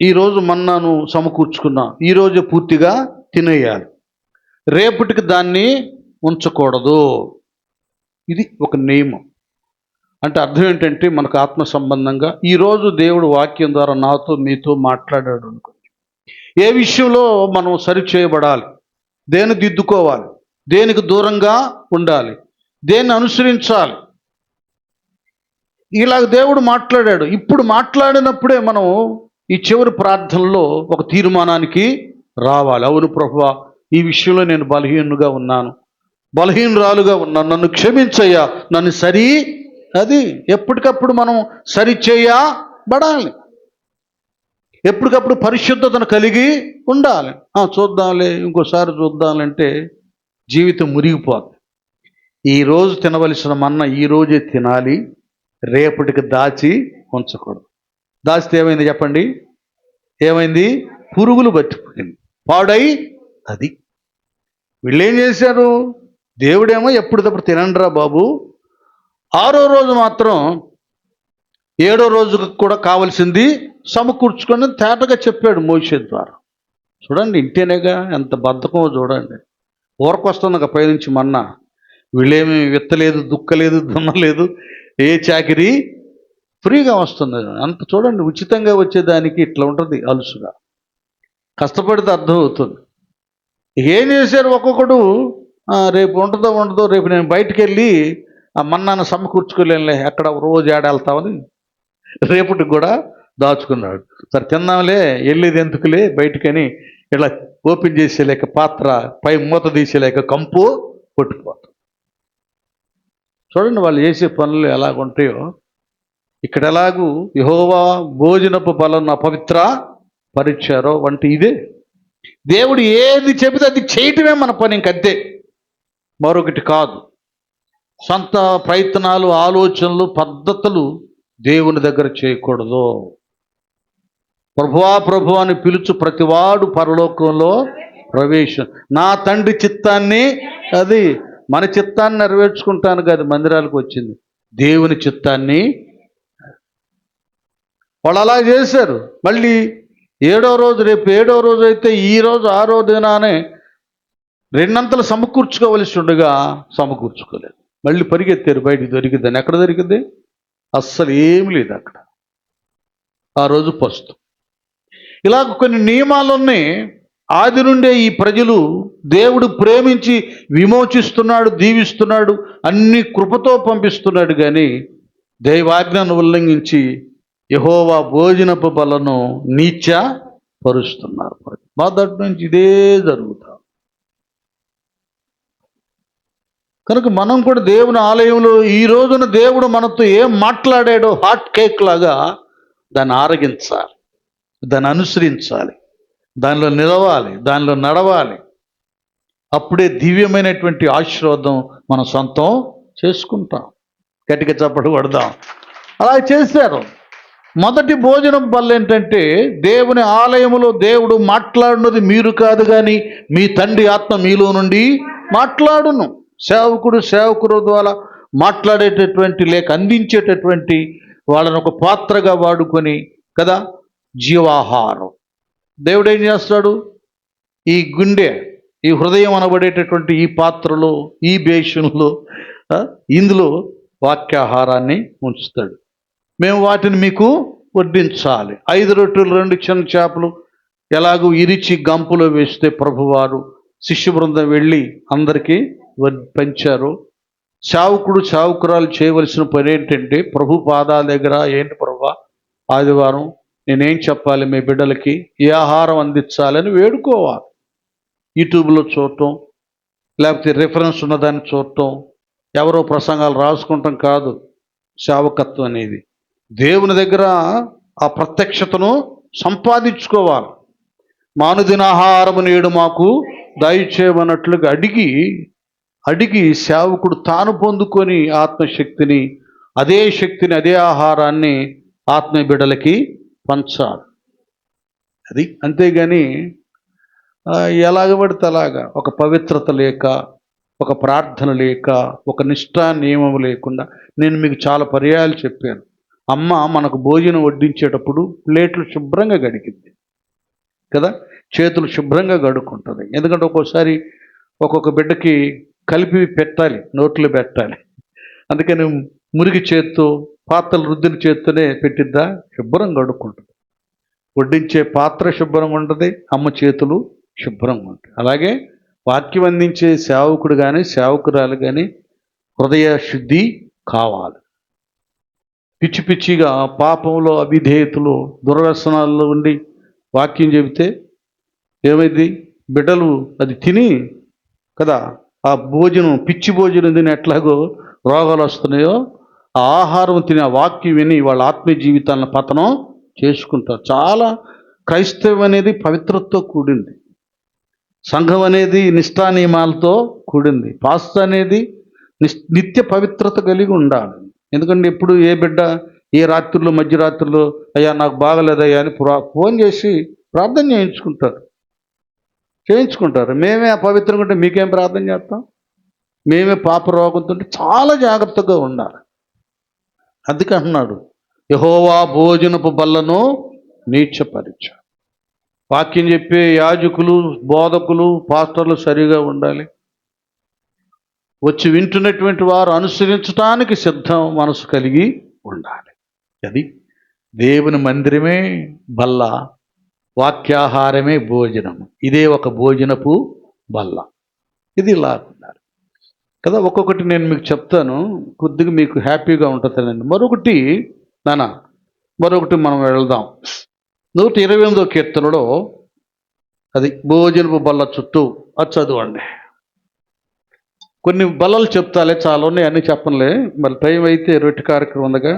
ఈరోజు మన్నాను సమకూర్చుకున్నా, ఈరోజు పూర్తిగా తినేయాలి, రేపటికి దాన్ని ఉంచకూడదు. ఇది ఒక నియమం. అంటే అర్థం ఏంటంటే మనకు ఆత్మ సంబంధంగా ఈరోజు దేవుడు వాక్యం ద్వారా నాతో మీతో మాట్లాడాడు అనుకోండి, ఏ విషయంలో మనం సరిచేయబడాలి, దేన్ని దిద్దుకోవాలి, దేనికి దూరంగా ఉండాలి, దేన్ని అనుసరించాలి, ఇలాగ దేవుడు మాట్లాడాడు. ఇప్పుడు మాట్లాడినప్పుడే మనం ఈ చివరి ప్రార్థనలో ఒక తీర్మానానికి రావాలి. అవును ప్రభువా, ఈ విషయంలో నేను బలహీనురాలుగా ఉన్నాను, నన్ను క్షమించయ్యా, నన్ను అది ఎప్పటికప్పుడు మనం సరిచేయబడాలి. ఎప్పటికప్పుడు పరిశుద్ధతను కలిగి ఉండాలి. చూద్దాంలే, ఇంకోసారి చూద్దాంలంటే జీవితం మురిగిపోతుంది. ఈరోజు తినవలసిన మన్నా ఈరోజే తినాలి, రేపటికి దాచి ఉంచకూడదు. దాచితే ఏమైంది చెప్పండి? ఏమైంది? పురుగులు బతికిపోయింది, పాడై. అది వీళ్ళు ఏం చేశారు? దేవుడేమో ఎప్పటికప్పుడు తినండిరా బాబు, 6వ రోజు మాత్రం 7వ రోజుకు కూడా కావలసింది సమకూర్చుకొని తేటగా చెప్పాడు మోషే ద్వారా. చూడండి, ఇంటేనేగా ఎంత బద్ధకమో చూడండి. ఊరకొస్తుంది పైనుంచి మన్నా, వీళ్ళేమి విత్తలేదు, దుక్కలేదు, దున్నలేదు, ఏ చాకిరి, ఫ్రీగా వస్తుంది అంత. చూడండి, ఉచితంగా వచ్చేదానికి ఇట్లా ఉంటుంది అలుసుగా. కష్టపడితే అర్థమవుతుంది. ఏం చేశారు? ఒక్కొక్కడు రేపు ఉంటుందో ఉండదో, రేపు నేను బయటికి వెళ్ళి ఆ మన్నాను సమకూర్చుకోలేనులే, ఎక్కడ రోజు ఏడాళ్తామని రేపటికి కూడా దాచుకున్నాడు. సరే తిన్నాంలే, వెళ్ళేది ఎందుకులే బయటికని ఇలా ఓపెన్ చేసేలేక పాత్ర పై మూత తీసేలేక కంపు కొట్టుకుపోతాం. చూడండి వాళ్ళు చేసే పనులు ఎలాగుంటాయో. ఇక్కడ ఎలాగూ యెహోవా భోజనపు బలను అపవిత్ర పరిచారో వంటి ఇదే. దేవుడు ఏది చెబితే అది చేయటమే మన పని, ఇంకంతే, మరొకటి కాదు. సొంత ప్రయత్నాలు, ఆలోచనలు, పద్ధతులు దేవుని దగ్గర చేయకూడదు. ప్రభువా ప్రభు అని పిలుచు ప్రతివాడు పరలోకంలో ప్రవేశం. నా తండ్రి చిత్తాన్ని, అది మన చిత్తాన్ని నెరవేర్చుకుంటాను కాదు మందిరాలకు వచ్చింది, దేవుని చిత్తాన్ని. వాళ్ళు అలా చేశారు. మళ్ళీ రేపు ఏడో రోజు అయితే ఈ రోజు 6వ దినానే రెండంతలు సమకూర్చుకోవలసి ఉండగా సమకూర్చుకోలేదు. మళ్ళీ పరిగెత్తారు బయటికి. దొరికిద్దని. ఎక్కడ దొరికింది? అస్సలు ఏమి లేదు అక్కడ ఆ రోజు పస్తు. ఇలాగ కొన్ని నియమాలున్నాయి. ఆది నుండే ఈ ప్రజలు దేవుడు ప్రేమించి విమోచిస్తున్నాడు, దీవిస్తున్నాడు, అన్ని కృపతో పంపిస్తున్నాడు, కానీ దైవాజ్ఞను ఉల్లంఘించి యెహోవా భోజనపు బలను నీచపరుస్తున్నారు. మొదటి నుంచి ఇదే జరుగుతా. కనుక మనం కూడా దేవుని ఆలయంలో ఈ రోజున దేవుడు మనతో ఏం మాట్లాడాడో హాట్ కేక్ లాగా దాన్ని ఆరగించాలి, దాన్ని అనుసరించాలి, దానిలో నిలవాలి, దానిలో నడవాలి. అప్పుడే దివ్యమైనటువంటి ఆశీర్వాదం మనం సొంతం చేసుకుంటాం. గట్టిగా చప్పట్లు కొడదాం. అలా చేశారు. మొదటి భోజనం బల్ల ఏంటంటే, దేవుని ఆలయములో దేవుడు మాట్లాడినది మీరు కాదు, కానీ మీ తండ్రి ఆత్మ మీలో నుండి మాట్లాడును. సేవకుడు ద్వారా మాట్లాడేటటువంటి లేక అందించేటటువంటి వాళ్ళని ఒక పాత్రగా వాడుకొని కదా జీవాహారం. దేవుడు ఏం చేస్తాడు? ఈ గుండె, ఈ హృదయం అనబడేటటువంటి ఈ పాత్రలో, ఈ బేషన్లో, ఇందులో వాక్యాహారాన్ని ఉంచుతాడు. మేము వాటిని మీకు వడ్డించాలి. 5 రొట్టెలు 2 చిన్న చేపలు ఎలాగూ ఇరిచి గంపులో వేస్తే ప్రభువారు శిష్య బృందం వెళ్ళి అందరికీ పంచారు. సేవకురాలు చేయవలసిన పని ఏంటంటే, ప్రభు పాదాల దగ్గర, ఏంటి ప్రభువా ఆదివారం నేనేం చెప్పాలి మీ బిడ్డలకి, ఏ ఆహారం అందించాలని వేడుకోవాలి. యూట్యూబ్లో చూడటం, లేకపోతే రిఫరెన్స్ ఉన్నదాన్ని చూడటం, ఎవరో ప్రసంగాలు రాసుకుంటాం కాదు. సేవకత్వం అనేది దేవుని దగ్గర ఆ ప్రత్యక్షతను సంపాదించుకోవాలి. మానుదినాహారము నేడు మాకు దయచేయమన్నట్లుగా అడిగి సేవకుడు తాను పొందుకొని ఆత్మశక్తిని, అదే శక్తిని, అదే ఆహారాన్ని ఆత్మీయ బిడ్డలకి పంచాలి. అది అంతేగాని ఎలాగ పడితే అలాగా, ఒక పవిత్రత లేక, ఒక ప్రార్థన లేక, ఒక నిష్ఠా నియమం లేకుండా. నేను మీకు చాలా పర్యాయాలు చెప్పాను, అమ్మ మనకు భోజనం వడ్డించేటప్పుడు ప్లేట్లు శుభ్రంగా గడికింది కదా, చేతులు శుభ్రంగా గడుక్కుంటుంది. ఎందుకంటే ఒక్కోసారి ఒక్కొక్క బిడ్డకి కలిపి పెట్టాలి, నోట్లో పెట్టాలి. అందుకని మురికి చేత్తో, పాత్రలు రుద్దిన చేత్తోనే పెట్టిద్దా, శుభ్రంగా గడుక్కుంటుంది. వడ్డించే పాత్ర శుభ్రంగా ఉంటుంది, అమ్మ చేతులు శుభ్రంగా ఉంటాయి. అలాగే వాక్యం అందించే సేవకుడు కానీ సేవకురాలు కానీ హృదయ శుద్ధి కావాలి. పిచ్చిగా పాపంలో, అవిధేయతలో, దుర్వ్యసనాల్లో ఉండి వాక్యం చెబితే ఏమైంది? బిడ్డలు అది తిని కదా, ఆ భోజనం, పిచ్చి భోజనం తిని ఎట్లాగో రోగాలు వస్తున్నాయో, ఆ ఆహారం తిని, ఆ వాక్యం విని వాళ్ళ ఆత్మీయ జీవితాలను పతనం చేసుకుంటారు. చాలా క్రైస్తవం అనేది పవిత్రతతో కూడింది. సంఘం అనేది నిష్ఠా నియమాలతో కూడింది. పాస్త అనేది నిత్య పవిత్రత కలిగి ఉండాలి. ఎందుకంటే ఎప్పుడు ఏ బిడ్డ ఏ రాత్రుల్లో, మధ్యరాత్రుల్లో అయ్యా నాకు బాగలేదయ్యా అని ఫోన్ చేసి ప్రార్థన చేయించుకుంటారు. మేమే అపవిత్రంగా ఉంటే మీకేం ప్రార్థన చేస్తాం? మేమే పాప రోగంతో చాలా జాగ్రత్తగా ఉండాలి. అందుకే అంటున్నాడు, యెహోవా భోజనపు బల్లను నీచపరిచాడు. వాక్యం చెప్పే యాజకులు, బోధకులు, పాస్టర్లు సరిగా ఉండాలి. వచ్చి వింటున్నటువంటి వారు అనుసరించడానికి సిద్ధం మనసు కలిగి ఉండాలి. అది దేవుని మందిరమే బల్ల, వాక్యాహారమే భోజనం. ఇదే ఒక భోజనపు బల్ల. ఇది ఇలా ఉండాలి కదా. ఒక్కొక్కటి నేను మీకు చెప్తాను, కొద్దిగా మీకు హ్యాపీగా ఉంటుందండి. మరొకటి మనం వెళ్దాం. 128వ కీర్తనలో అది భోజనపు బల్ల చుట్టూ అది చదవండి. కొన్ని బల్లలు చెప్తాలే, చాలా ఉన్నాయి, అన్నీ చెప్పనులే, మరి టైం అయితే రొట్టె కార్యక్రమం ఉందిగా.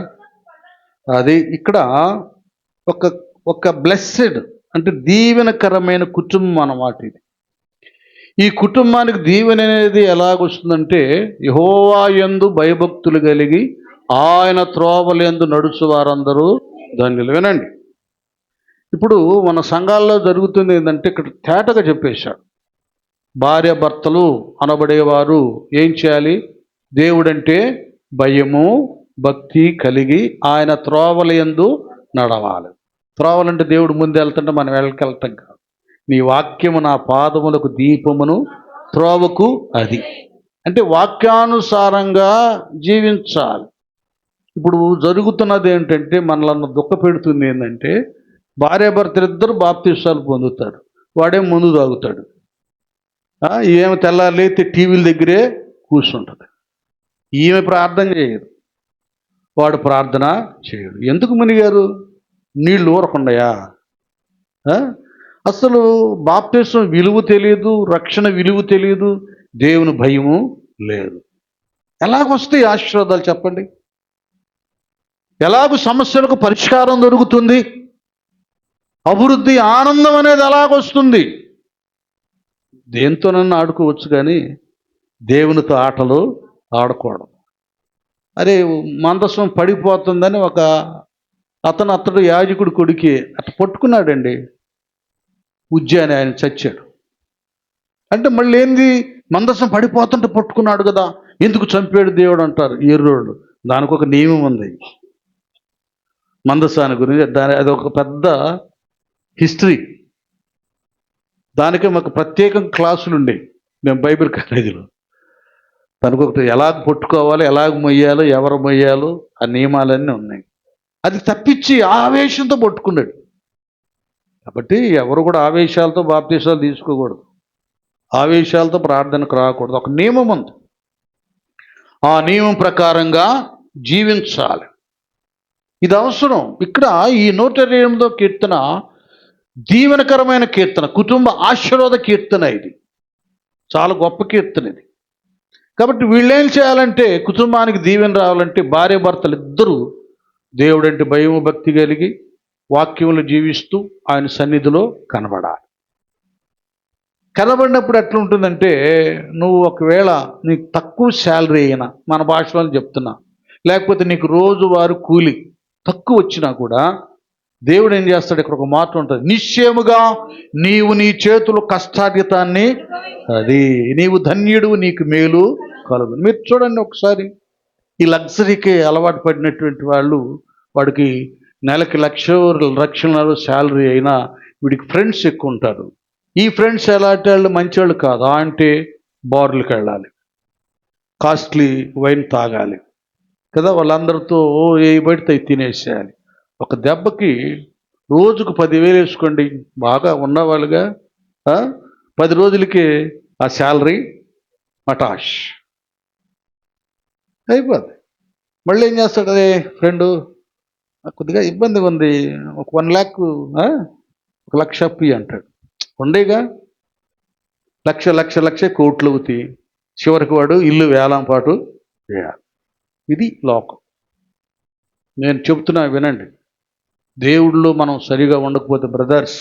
అది ఇక్కడ ఒక బ్లెస్సెడ్ అంటే దీవెనకరమైన కుటుంబం అన్నమాట ఇది. ఈ కుటుంబానికి దీవెన అనేది ఎలాగొస్తుందంటే, యెహోవా యందు భయభక్తులు కలిగి ఆయన త్రోవలందు నడుచు వారందరూ ధన్యులు. వినండి, ఇప్పుడు మన సంఘాల్లో జరుగుతుంది ఏంటంటే, ఇక్కడ తేటగా చెప్పేశాడు, భార్య భర్తలు అనబడేవారు ఏం చేయాలి? దేవుడంటే భయము భక్తి కలిగి ఆయన త్రోవలందు నడవాలి. త్రోవలంటే దేవుడు ముందు వెళ్తుంటే మనం వెళ్ళకెళ్తాం కాదు. నీ వాక్యము నా పాదములకు దీపమును త్రోవకు అది అంటే వాక్యానుసారంగా జీవించాలి. ఇప్పుడు జరుగుతున్నది ఏంటంటే, మనల్ని దుఃఖ పెడుతుంది ఏంటంటే, భార్యాభర్తలు ఇద్దరు బాప్తిసాలు పొందుతాడు, వాడే ముందు తాగుతాడు. ఏమి తెల్లారైతే టీవీల దగ్గరే కూర్చుంటుంది. ఈమె ప్రార్థన చేయదు, వాడు ప్రార్థన చేయడు. ఎందుకు మునిగారు? నీళ్ళు ఊరకుండాయా? అసలు బాప్తిసం విలువ తెలియదు, రక్షణ విలువ తెలియదు, దేవుని భయము లేదు. ఎలాగొస్తాయి ఆశీర్వాదాలు చెప్పండి? ఎలాగూ సమస్యలకు పరిష్కారం దొరుకుతుంది? అభివృద్ధి ఆనందం అనేది ఎలాగొస్తుంది? దేంతోనన్నా ఆడుకోవచ్చు, కానీ దేవునితో ఆటలు ఆడకూడదు. అరే మందసం పడిపోతుందని అతడు యాజకుడి కొడుకి అట్లా పట్టుకున్నాడండి. ఉజ్జాని ఆయన చచ్చాడు అంటే, మళ్ళీ ఏంది, మందసం పడిపోతుంటే పట్టుకున్నాడు కదా, ఎందుకు చంపాడు దేవుడు అంటారు ఎర్రోళ్ళు. దానికి ఒక నియమం ఉంది మందసాని గురించి, అది ఒక పెద్ద హిస్టరీ. దానికే మాకు ప్రత్యేకం క్లాసులు ఉండేవి మేము బైబిల్ కాలేజీలో. దానికి ఒకటి ఎలాగ పట్టుకోవాలి, ఎలాగ మొయ్యాలో, ఎవరు మొయ్యాలో, ఆ నియమాలన్నీ ఉన్నాయి. అది తప్పించి ఆవేశంతో పట్టుకున్నాడు. కాబట్టి ఎవరు కూడా ఆవేశాలతో బాప్తీసాలు తీసుకోకూడదు, ఆవేశాలతో ప్రార్థనకు రాకూడదు. ఒక నియమం ఉంది, ఆ నియమం ప్రకారంగా జీవించాలి. ఇది అవసరం. ఇక్కడ ఈ 128వ కీర్తన దీవెనకరమైన కీర్తన, కుటుంబ ఆశీర్వాద కీర్తన. ఇది చాలా గొప్ప కీర్తన ఇది. కాబట్టి వీళ్ళేం చేయాలంటే, కుటుంబానికి దీవెన రావాలంటే భార్య భర్తలు ఇద్దరూ దేవుడంటే భయము భక్తి కలిగి వాక్యములు జీవిస్తూ ఆయన సన్నిధిలో కనబడాలి. కనబడినప్పుడు ఎట్లా ఉంటుందంటే, నువ్వు ఒకవేళ నీకు తక్కువ శాలరీ అయినా, మన భాషలో చెప్తున్నా, లేకపోతే నీకు రోజువారు కూలి తక్కువ వచ్చినా కూడా దేవుడు ఏం చేస్తాడు? ఇక్కడ ఒక మాట ఉంటుంది, నిశ్చయముగా నీవు నీ చేతులు కష్టార్జితాన్ని అది నీవు ధన్యుడు, నీకు మేలు కలుగు. మీరు చూడండి ఒకసారి, ఈ లగ్జరీకి అలవాటు పడినటువంటి వాళ్ళు, వాడికి నెలకి 1,00,000 శాలరీ అయినా వీడికి ఫ్రెండ్స్ ఎక్కువ ఉంటారు. ఈ ఫ్రెండ్స్ ఎలాంటి వాళ్ళు? మంచివాళ్ళు కాదు. అంటే బార్లకు వెళ్ళాలి, కాస్ట్లీ వైన్ తాగాలి కదా, వాళ్ళందరితో ఏ పడితే తినేసేయాలి. ఒక దెబ్బకి రోజుకు 10,000 వేసుకోండి, బాగా ఉన్నవాళ్ళుగా 10 రోజులకి ఆ శాలరీ మటాష్ అయిపోద్ది. మళ్ళీ ఏం చేస్తాడు? అదే ఫ్రెండు కొద్దిగా ఇబ్బందిగా ఉంది, ఒక 1 lakh 1 లక్ష అప్పు అంటాడు. ఉండేగా లక్ష కోట్లు అవుతాయి. చివరికి వాడు ఇల్లు వేలం పాటు చేయాలి. ఇది లోకం. నేను చెబుతున్నా వినండి, దేవుళ్ళు మనం సరిగా ఉండకపోతే బ్రదర్స్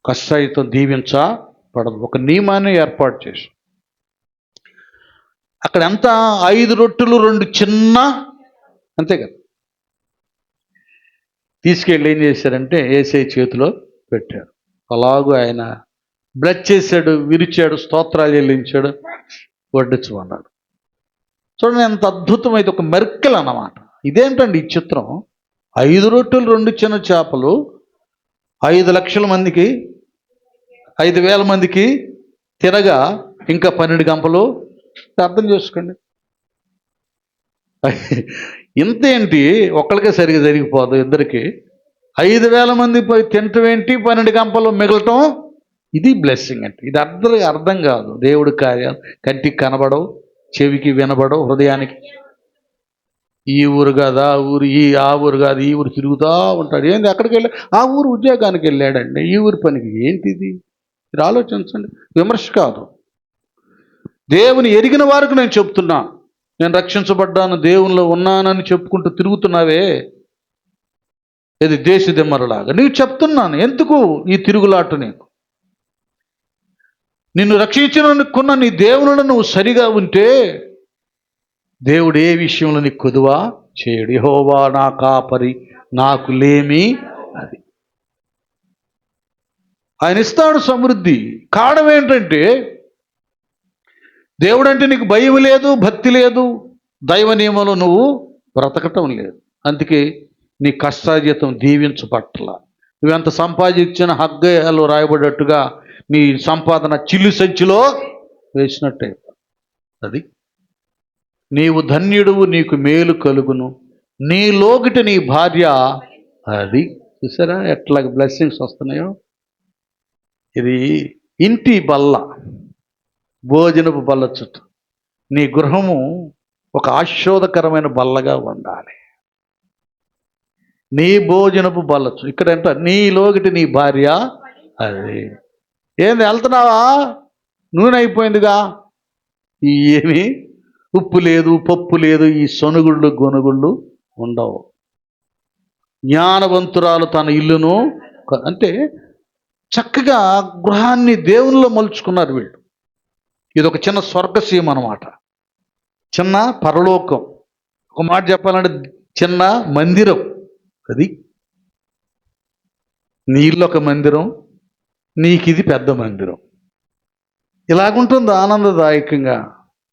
కష్టాయితం దీవించబడదు. ఒక నియమాన్ని ఏర్పాటు చేసి, అక్కడ ఎంత 5 రొట్టెలు 2 చిన్న, అంతే కదా, తీసుకెళ్ళి ఏం చేశారంటే యేసయ్య చేతిలో పెట్టారు. అలాగూ ఆయన బ్లెస్ చేశాడు, విరిచాడు, స్తోత్రాలు చెల్లించాడు, వడ్డించమన్నాడు. చూడండి ఎంత అద్భుతమైతే, ఒక మెర్కెల్ అన్నమాట. ఇదేంటండి ఈ చిత్రం? 5 రొట్టెలు 2 చిన్న చేపలు 5,00,000 మందికి, 5,000 మందికి తినగా ఇంకా 12 గంపలు. అర్థం చేసుకోండి. ఇంతేంటి, ఒక్కడికే సరిగా జరిగిపోదు, ఇద్దరికి 5,000 మంది పోయి తినటం ఏంటి, 12 గంపలు మిగలటం ఇది బ్లెస్సింగ్ అంటే. ఇది అర్థం కాదు. దేవుడి కార్యాలు కంటికి కనబడవు, చెవికి వినబడవు, హృదయానికి ఈ ఊరు కాదు ఆ ఊరు, ఆ ఊరు కాదు ఈ ఊరు తిరుగుతూ ఉంటాడు. ఏంది అక్కడికి వెళ్ళి ఆ ఊరు ఉద్యోగానికి వెళ్ళాడండి, ఈ ఊరి పనికి ఏంటిది? మీరు ఆలోచించండి. విమర్శ కాదు, దేవుని ఎరిగిన వారికి నేను చెప్తున్నా. నేను రక్షించబడ్డాను, దేవునిలో ఉన్నానని చెప్పుకుంటూ తిరుగుతున్నావే, ఇది దేశ దిమ్మరులాగా. నీవు చెప్తున్నాను, ఎందుకు ఈ తిరుగులాటు? నీకు నిన్ను రక్షించుకున్న నీ దేవునిలో నువ్వు సరిగా ఉంటే దేవుడు ఏ విషయంలో నీకు కొదువా చేయడు. యెహోవా నా కాపరి, నాకు లేమి అది. ఆయన ఇస్తాడు సమృద్ధి. కారణం ఏంటంటే దేవుడంటే నీకు భయం లేదు, భక్తి లేదు, దైవ నియమంలో నువ్వు బ్రతకటం లేదు. అందుకే నీ కష్టాజీతం దీవించబట్ల. నువ్వెంత సంపాదించిన హగ్గలో రాయబడ్డట్టుగా నీ సంపాదన చిల్లు సంచిలో వేసినట్టే. అది నీవు ధన్యుడువు, నీకు మేలు కలుగును, నీ లోగిట నీ భార్య. అది చూసారా ఎట్లా బ్లెస్సింగ్స్ వస్తున్నాయో. ఇది ఇంటి బల్ల, భోజనపు బల్ల చుట్టూ నీ గృహము ఒక ఆశీర్వాదకరమైన బల్లగా ఉండాలి. నీ భోజనపు బల్ల చుట్టూ ఇక్కడంట నీ లోగిట నీ భార్య. అది ఏంది వెళ్తున్నావా? నూనె అయిపోయిందిగా, ఏమి ఉప్పు లేదు, పప్పు లేదు, ఈ సొనుగుళ్ళు గొనుగుళ్ళు ఉండవు. జ్ఞానవంతురాలు తన ఇల్లును అంటే చక్కగా గృహాన్ని దేవునిలో మలుచుకున్నారు వీళ్ళు. ఇది ఒక చిన్న స్వర్గసీమ అన్నమాట, చిన్న పరలోకం. ఒక మాట చెప్పాలంటే చిన్న మందిరం. అది నీ ఇల్లు ఒక మందిరం, నీకు ఇది పెద్ద మందిరం. ఇలాగుంటుంది ఆనందదాయకంగా.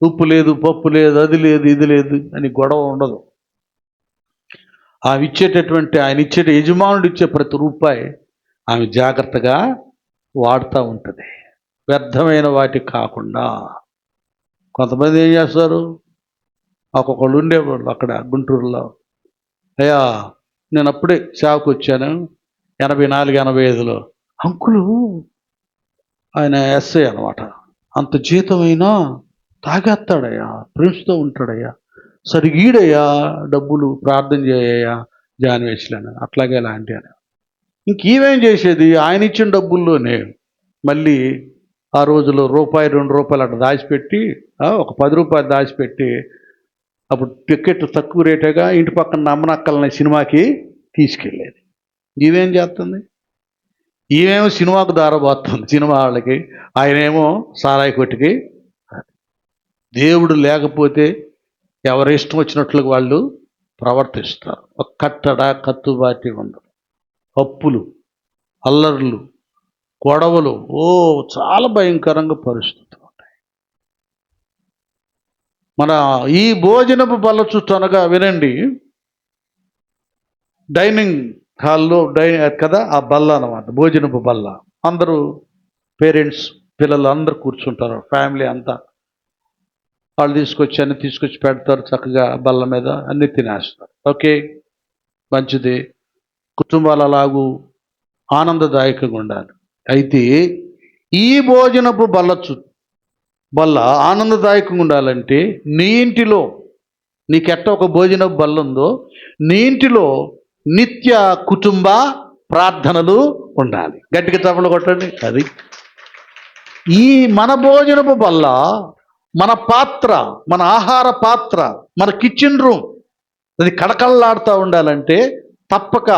ఉప్పు లేదు, పప్పు లేదు, అది లేదు, ఇది లేదు అని గొడవ ఉండదు. ఆమె ఇచ్చేటటువంటి ఆయన యజమానుడు ఇచ్చే ప్రతి రూపాయి ఆమె జాగ్రత్తగా వాడుతూ ఉంటుంది, వ్యర్థమైన వాటికి కాకుండా. కొంతమంది ఏం చేస్తారు, ఒక్కొక్కళ్ళు ఉండేవాళ్ళు అక్కడ గుంటూరులో. అయ్యా నేను అప్పుడే సేవకు వచ్చాను 84, 85లో. అంకులు ఆయన ఎస్ఐ అనమాట, అంత జీతమైనా తాగేస్తాడయ్యా, ఫ్రెండ్స్తో ఉంటాడయ్యా, సరిగీడయ్యా, డబ్బులు ప్రార్థన చేయయ్యా జాన్వేస్లను అట్లాగే లాంటి అని. ఇంకేమేం చేసేది? ఆయన ఇచ్చిన డబ్బుల్లోనే మళ్ళీ ఆ రోజులో రూపాయి, 2 రూపాయలు అట్లా దాచిపెట్టి, ఒక 10 రూపాయలు దాచిపెట్టి, అప్పుడు టికెట్ తక్కువ రేటేగా ఇంటి పక్కన నమ్మనక్కలని సినిమాకి తీసుకెళ్ళేది. ఇవేం చేస్తుంది? ఈమెమో సినిమాకు దారబోతుంది, సినిమా వాళ్ళకి, ఆయనేమో సారాయి కొట్టుకి. దేవుడు లేకపోతే ఎవరి ఇష్టం వచ్చినట్లుగా వాళ్ళు ప్రవర్తిస్తారు. ఒక కట్టడ కత్తుబాటి ఉండదు, అప్పులు, అల్లర్లు, గొడవలు, చాలా భయంకరంగా పరిస్థితులు ఉంటాయి. మన ఈ భోజనపు బల్ల చుట్టూ అనగా వినండి, డైనింగ్ హాల్లో కదా ఆ బల్ల అన్నమాట, భోజనపు బల్ల. అందరూ పేరెంట్స్, పిల్లలు అందరూ కూర్చుంటారు, ఫ్యామిలీ అంతా. వాళ్ళు అన్ని తీసుకొచ్చి పెడతారు, చక్కగా బల్ల మీద అన్ని తినేస్తారు. ఓకే, మంచిది. కుటుంబాలు అలాగూ ఆనందదాయకంగా ఉండాలి. అయితే ఈ భోజనపు బల్ల ఆనందదాయకంగా ఉండాలంటే నీ ఇంటిలో నీకెట్ట ఒక భోజనపు బల్ల ఉందో, నీ ఇంటిలో నిత్య కుటుంబ ప్రార్థనలు ఉండాలి. గట్టిగా చప్పట్లు కొట్టండి. అది ఈ మన భోజనపు బల్ల, మన పాత్ర, మన ఆహార పాత్ర, మన కిచెన్ రూమ్ అది కడకళ్ళాడుతూ ఉండాలంటే తప్పక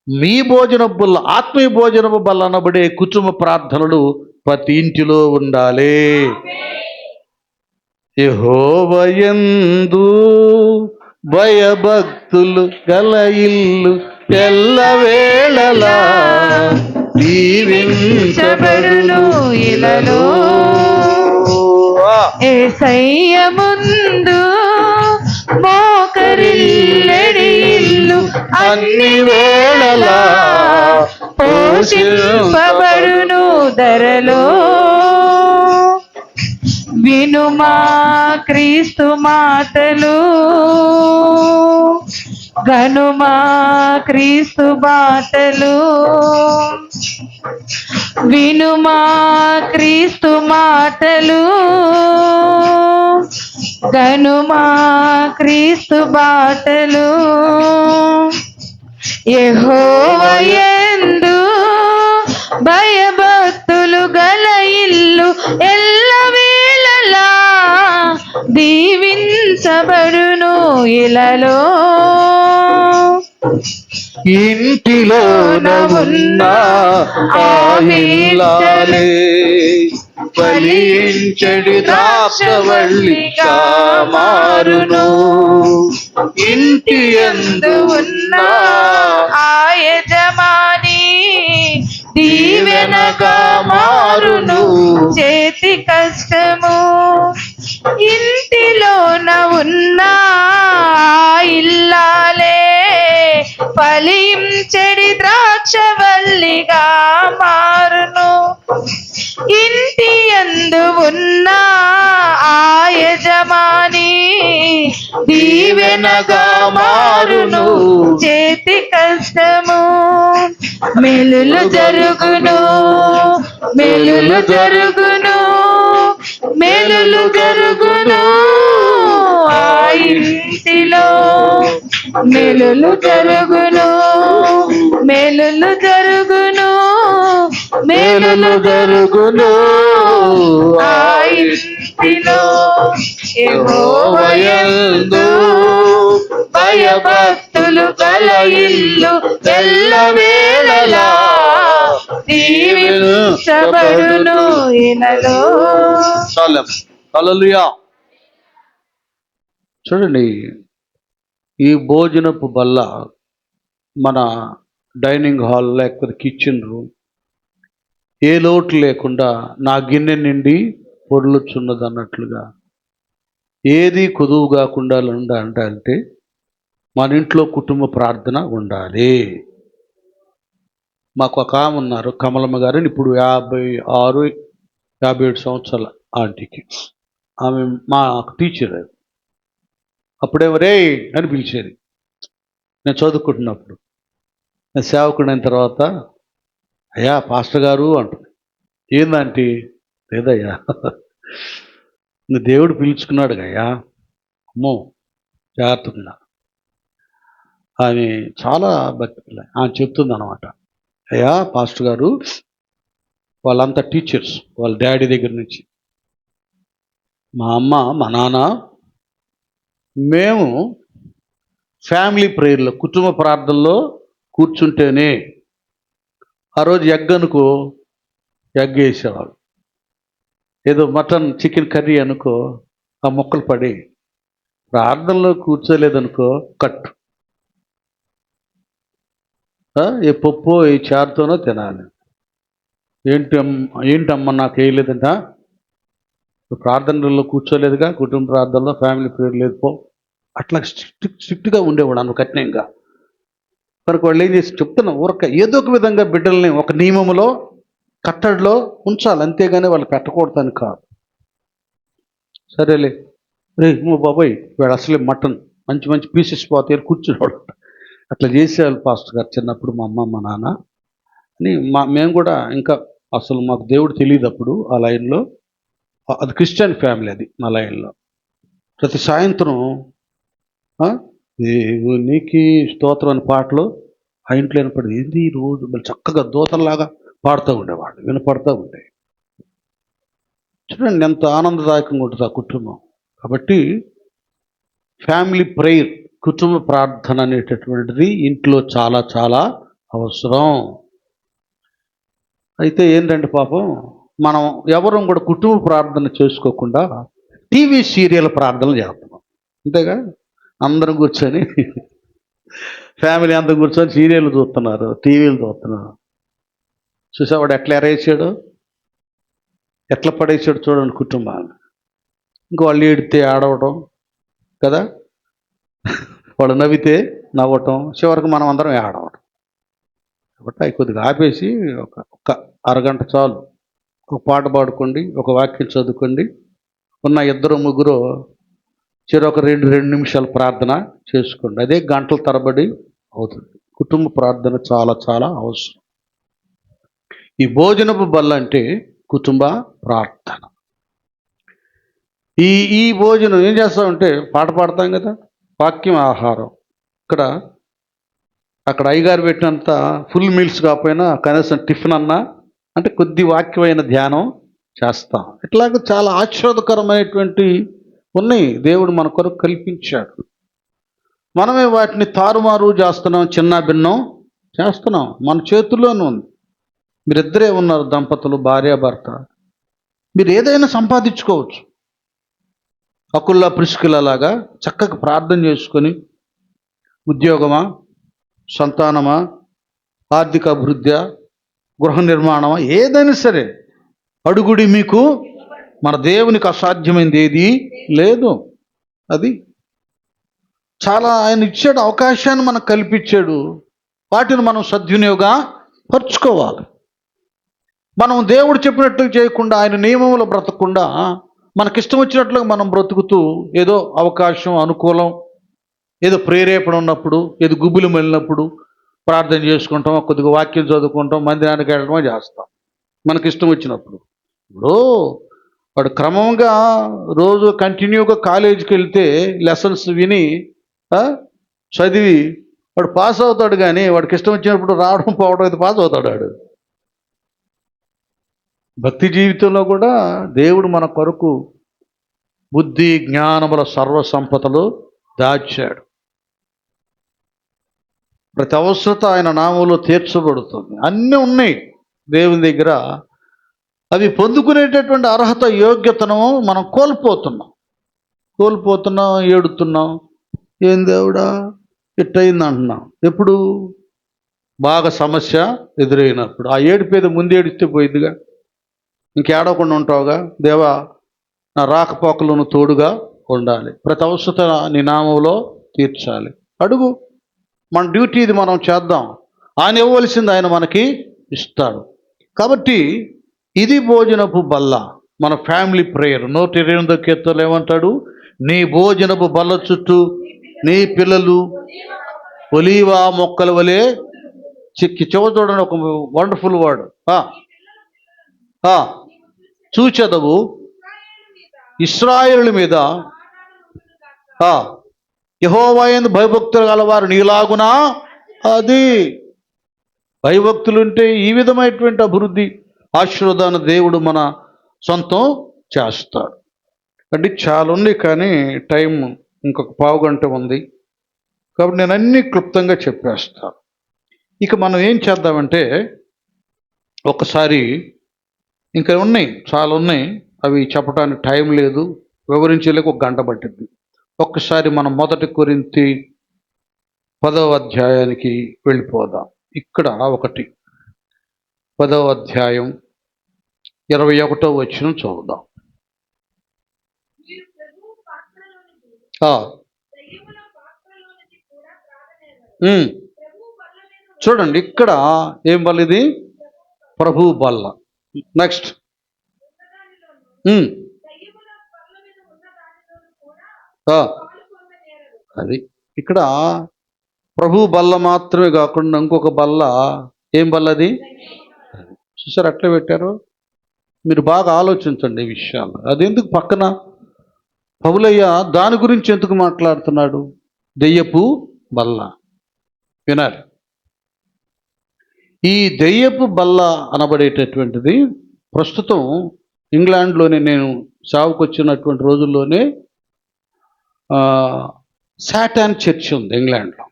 మీ భోజనపు బల్ల, ఆత్మీయ భోజనపు బల్ల అనబడే కుటుంబ ప్రార్థనలు ప్రతి ఇంటిలో ఉండాలి. యెహోవాయందు భయభక్తులు గల ఇల్లు ఎల్లవేళలా దీవించబడును ఇలలో. యేసయ్య ముందు మోకరిల్లెడి ఇల్లు అన్ని వేళలా పోషింపబడును ధరలో. వినుమా క్రీస్తు మాటలు, గనుమా క్రీస్తు బాటలు. వినుమా క్రీస్తు మాటలు, గనుమా క్రీస్తు బాటలు. యెహోవాయందు భయభక్తులు గల ఇల్లు ఎల్లవేళలా దీవించబడును. ఇలలో ఇంటిలోన ఉన్న ఆ ఇల్లాలే ఫలించెడి ద్రాక్షవల్లిగా మారును. ఇంటి యందు ఉన్న ఆ యజమాని దీవెనగా మారును. చేతి కష్టము ఇంటిలోన ఉన్న ఆ ఇల్లాలే ఫలించెడి ద్రాక్షవల్లిగా మారును. ఇంటి యందు ఉన్న ఆ యజమాని దీవెనగా మారును. చేతి కష్టము మేలులు జరుగును, మేలులు జరుగును, మేలులు జరుగును. ఆ ఇంటిలో మేలులు జరుగును, మేలులు జరుగును, మేలులు జరుగును. ఆ ఇంటిలో యెహోవాయందు భయభక్తులు గల ఇల్లు ఎల్లవేళలా దీవించబడును. ఇలలో హల్లెలూయా. చూడండి, ఈ భోజనపు బల్ల మన డైనింగ్ హాల్ లేకపోతే కిచెన్ రూమ్ ఏ లోటు లేకుండా నా గిన్నె నిండి పొర్లుచున్నది అన్నట్లుగా ఏది కొదువు కాకుండా ఉండాలంటే మన ఇంట్లో కుటుంబ ప్రార్థన ఉండాలి. మాకు ఒక ఆమె ఉన్నారు, కమలమ్మ గారు. ఇప్పుడు 56, 57 సంవత్సరాల ఆంటీకి. ఆమె మా టీచర్. అప్పుడేమో రే అని పిలిచేది నేను చదువుకుంటున్నప్పుడు. నేను సేవకుడైన తర్వాత అయ్యా పాస్టర్ గారు అంటుంది. ఏందంటే లేదయ్యా, దేవుడు పిలుచుకున్నాడు అయ్యా, అమ్మో జాగ్రత్తగా అని. చాలా భక్తి పిల్ల ఆమె చెప్తుంది అనమాట. అయ్యా పాస్టర్ గారు, వాళ్ళంతా టీచర్స్, వాళ్ళ డాడీ దగ్గర నుంచి మా అమ్మ మా నాన్న మేము ఫ్యామిలీ ప్రేయర్లో కుటుంబ ప్రార్థనలో కూర్చుంటేనే ఆ రోజు ఎగ్ అనుకో ఎగ్ వేసేవాళ్ళు, ఏదో మటన్ చికెన్ కర్రీ అనుకో ఆ ముక్కలు పడి, ప్రార్థనలో కూర్చోలేదనుకో కట్టు, ఏ పప్పు ఏ చారుతోనో తినాలి. ఏంటమ్మా నాకు వేయలేదంట, ప్రార్థనలో కూర్చోలేదుగా, కుటుంబ ప్రార్థనలో ఫ్యామిలీ ప్రేయర్ లేదు పో. అట్లా స్ట్రిక్ట్గా ఉండేవాడు అన్న కఠినంగా. కనుక వాళ్ళు ఏం చేసి చెప్తున్నా ఊరక ఏదో ఒక విధంగా బిడ్డల్ని ఒక నియమంలో కట్టడిలో ఉంచాలి, అంతేగాని వాళ్ళు పెట్టకూడదని కాదు. సరేలే రే బాబాయ్ వాడు అసలే మటన్ మంచి మంచి పీసెస్ పోతే కూర్చునేవాడు. అట్లా చేసేవాళ్ళు పాస్టర్ గారు చిన్నప్పుడు మా అమ్మ మా నాన్న అని. మేము కూడా ఇంకా అసలు మాకు దేవుడు తెలియదు అప్పుడు ఆ లైన్లో. అది క్రిస్టియన్ ఫ్యామిలీ, అది మా లైన్లో. ప్రతి సాయంత్రం దేవునికి స్తోత్రం అని పాటలు ఆ ఇంట్లో వినపడేది. ఏంది ఈ రోజు మళ్ళీ చక్కగా దూతల్లాగా పాడుతూ ఉండేవాళ్ళు, వినపడుతూ ఉండేవి. చూడండి ఎంత ఆనందదాయకంగా ఉంటుంది ఆ కుటుంబం. కాబట్టి ఫ్యామిలీ ప్రేయర్, కుటుంబ ప్రార్థన అనేటటువంటిది ఇంట్లో చాలా చాలా అవసరం. అయితే ఏంటంటే పాపం మనం ఎవరం కూడా కుటుంబ ప్రార్థన చేసుకోకుండా టీవీ సీరియల్ ప్రార్థనలు చేస్తున్నాం. అంతేగా, అందరం కూర్చొని ఫ్యామిలీ అందరూ కూర్చొని సీరియల్ చూస్తున్నారు, టీవీలు చూస్తున్నారు. చూసేవాడు ఎట్లా ఎరేసాడు, ఎట్లా పడేసాడు చూడండి కుటుంబాన్ని. ఇంక వాళ్ళు ఏడితే ఆడవటం కదా, వాళ్ళు నవ్వితే నవ్వటం, చివరికి మనం అందరం ఆడవటం. కాబట్టి అవి కొద్దిగా ఆపేసి ఒక అరగంట చాలు, ఒక పాట పాడుకోండి, ఒక వాక్యం చదువుకోండి, ఉన్న ఇద్దరు ముగ్గురు చెరొక రెండు నిమిషాలు ప్రార్థన చేసుకోండి. అదే గంటల తరబడి అవుతుంది. కుటుంబ ప్రార్థన చాలా చాలా అవసరం. ఈ భోజనపు బల్ల అంటే కుటుంబ ప్రార్థన. ఈ భోజనం ఏం చేస్తామంటే పాట పాడతాం కదా, వాక్యం ఆహారం. అక్కడ అయ్యగారు పెట్టినంత ఫుల్ మీల్స్ కాకపోయినా కనీసం టిఫిన్ అన్నా అంటే కొద్ది వాక్యమైన ధ్యానం చేస్తాం. ఇట్లాగ చాలా ఆశీర్వాదకరమైనటువంటి ఉన్నాయి దేవుడు మన కొరకు కల్పించాడు. మనమే వాటిని తారుమారు చేస్తున్నాం, చిన్న భిన్నం చేస్తున్నాం. మన చేతుల్లోనే ఉంది. మీరిద్దరే ఉన్నారు, దంపతులు, భార్యాభర్త. మీరు ఏదైనా సంపాదించుకోవచ్చు. అకుల్లా ప్రిస్కిలాగా చక్కగా ప్రార్థన చేసుకొని ఉద్యోగమా, సంతానమా, ఆర్థిక అభివృద్ధి, గృహ నిర్మాణమా, ఏదైనా సరే అడుగుడి, మీకు మన దేవునికి అసాధ్యమైనది ఏది లేదు. అది చాలా ఆయన ఇచ్చాడు, అవకాశాన్ని మనకు కల్పించాడు. వాటిని మనం సద్వినియోగ పరుచుకోవాలి. మనం దేవుడు చెప్పినట్లు చేయకుండా, ఆయన నియమంలో బ్రతకకుండా మనకిష్టం వచ్చినట్లుగా మనం బ్రతుకుతూ ఏదో అవకాశం, అనుకూలం, ఏదో ప్రేరేపణ ఉన్నప్పుడు, ఏదో గుబులు వెళ్ళినప్పుడు ప్రార్థన చేసుకుంటాం, కొద్దిగా వాక్యం చదువుకుంటాం, మందిరానికి వెళ్ళడమో చేస్తాం మనకిష్టం వచ్చినప్పుడు. ఇప్పుడు వాడు క్రమంగా రోజు కంటిన్యూగా కాలేజీకి వెళ్తే లెసన్స్ విని చదివి వాడు పాస్ అవుతాడు. కానీ వాడికి ఇష్టం వచ్చినప్పుడు రావడం పోవడం అయితే పాస్ అవుతాడు వాడు. భక్తి జీవితంలో కూడా దేవుడు మన కొరకు బుద్ధి జ్ఞానముల సర్వ సంపదలు దాచాడు. ప్రతి అవసరత ఆయన నామంలో తీర్చబడుతుంది. అన్నీ ఉన్నాయి దేవుని దగ్గర. అవి పొందుకునేటటువంటి అర్హత, యోగ్యతను మనం కోల్పోతున్నాం, ఏడుతున్నాం. ఏం దేవుడా ఇట్టయింది అంటున్నాం. ఎప్పుడు బాగా సమస్య ఎదురైనప్పుడు. ఆ ఏడిపేద ముందు ఏడిస్తే పోయిద్దిగా, ఇంకేడవకుండా ఉంటావుగా. దేవా, నా రాకపోకలను తోడుగా ఉండాలి, ప్రతి అవసరత నీ నామంలో తీర్చాలి. అడుగు, మన డ్యూటీ ఇది, మనం చేద్దాం. ఆయన ఇవ్వవలసింది ఆయన మనకి ఇస్తాడు. కాబట్టి ఇది భోజనపు బల్ల, మన ఫ్యామిలీ ప్రేయర్. 128వ కీర్తనలో ఏమంటాడు? నీ భోజనపు బల్ల చుట్టూ నీ పిల్లలు ఒలీవా మొక్కల వలె చిక్కి. చూడండి, ఒక వండర్ఫుల్ వర్డ్. చూచెదవు ఇశ్రాయేలు మీద యెహోవా యందు భయభక్తులు గలవారు నీలాగునా. అది భయభక్తులుంటే ఈ విధమైనటువంటి అభివృద్ధి, ఆశీర్వాదాన్ని దేవుడు మన సొంతం చేస్తాడు. అంటే చాలా ఉంది, కానీ టైం ఇంకొక పావు గంట ఉంది కాబట్టి నేను అన్నీ క్లుప్తంగా చెప్పేస్తాను. ఇక మనం ఏం చేద్దామంటే, ఒకసారి ఇంకా ఉన్నాయి, చాలా ఉన్నాయి, అవి చెప్పడానికి టైం లేదు, వివరించలేక ఒక గంట పట్టింది. ఒక్కసారి మనం 1 కొరింథీ 10వ అధ్యాయానికి వెళ్ళిపోదాం. ఇక్కడ 10వ అధ్యాయం 21వ వచనం చదువుదాం. చూడండి, ఇక్కడ ఏం బల్ల? ఇది ప్రభు బల్ల. నెక్స్ట్, అది ఇక్కడ ప్రభు బల్ల మాత్రమే కాకుండా ఇంకొక బల్ల. ఏం బల్ల అది? చూసారు అట్లా పెట్టారు. మీరు బాగా ఆలోచించండి ఈ విషయాలు. అది ఎందుకు పక్కన? పౌలయ్య దాని గురించి ఎందుకు మాట్లాడుతున్నాడు? దెయ్యపు బల్ల. వినాలి, ఈ దెయ్యపు బల్ల అనబడేటటువంటిది ప్రస్తుతం ఇంగ్లాండ్లోనే, నేను సావుకు వచ్చినటువంటి రోజుల్లోనే సాటాన్ చర్చ్ ఉంది ఇంగ్లాండ్లో.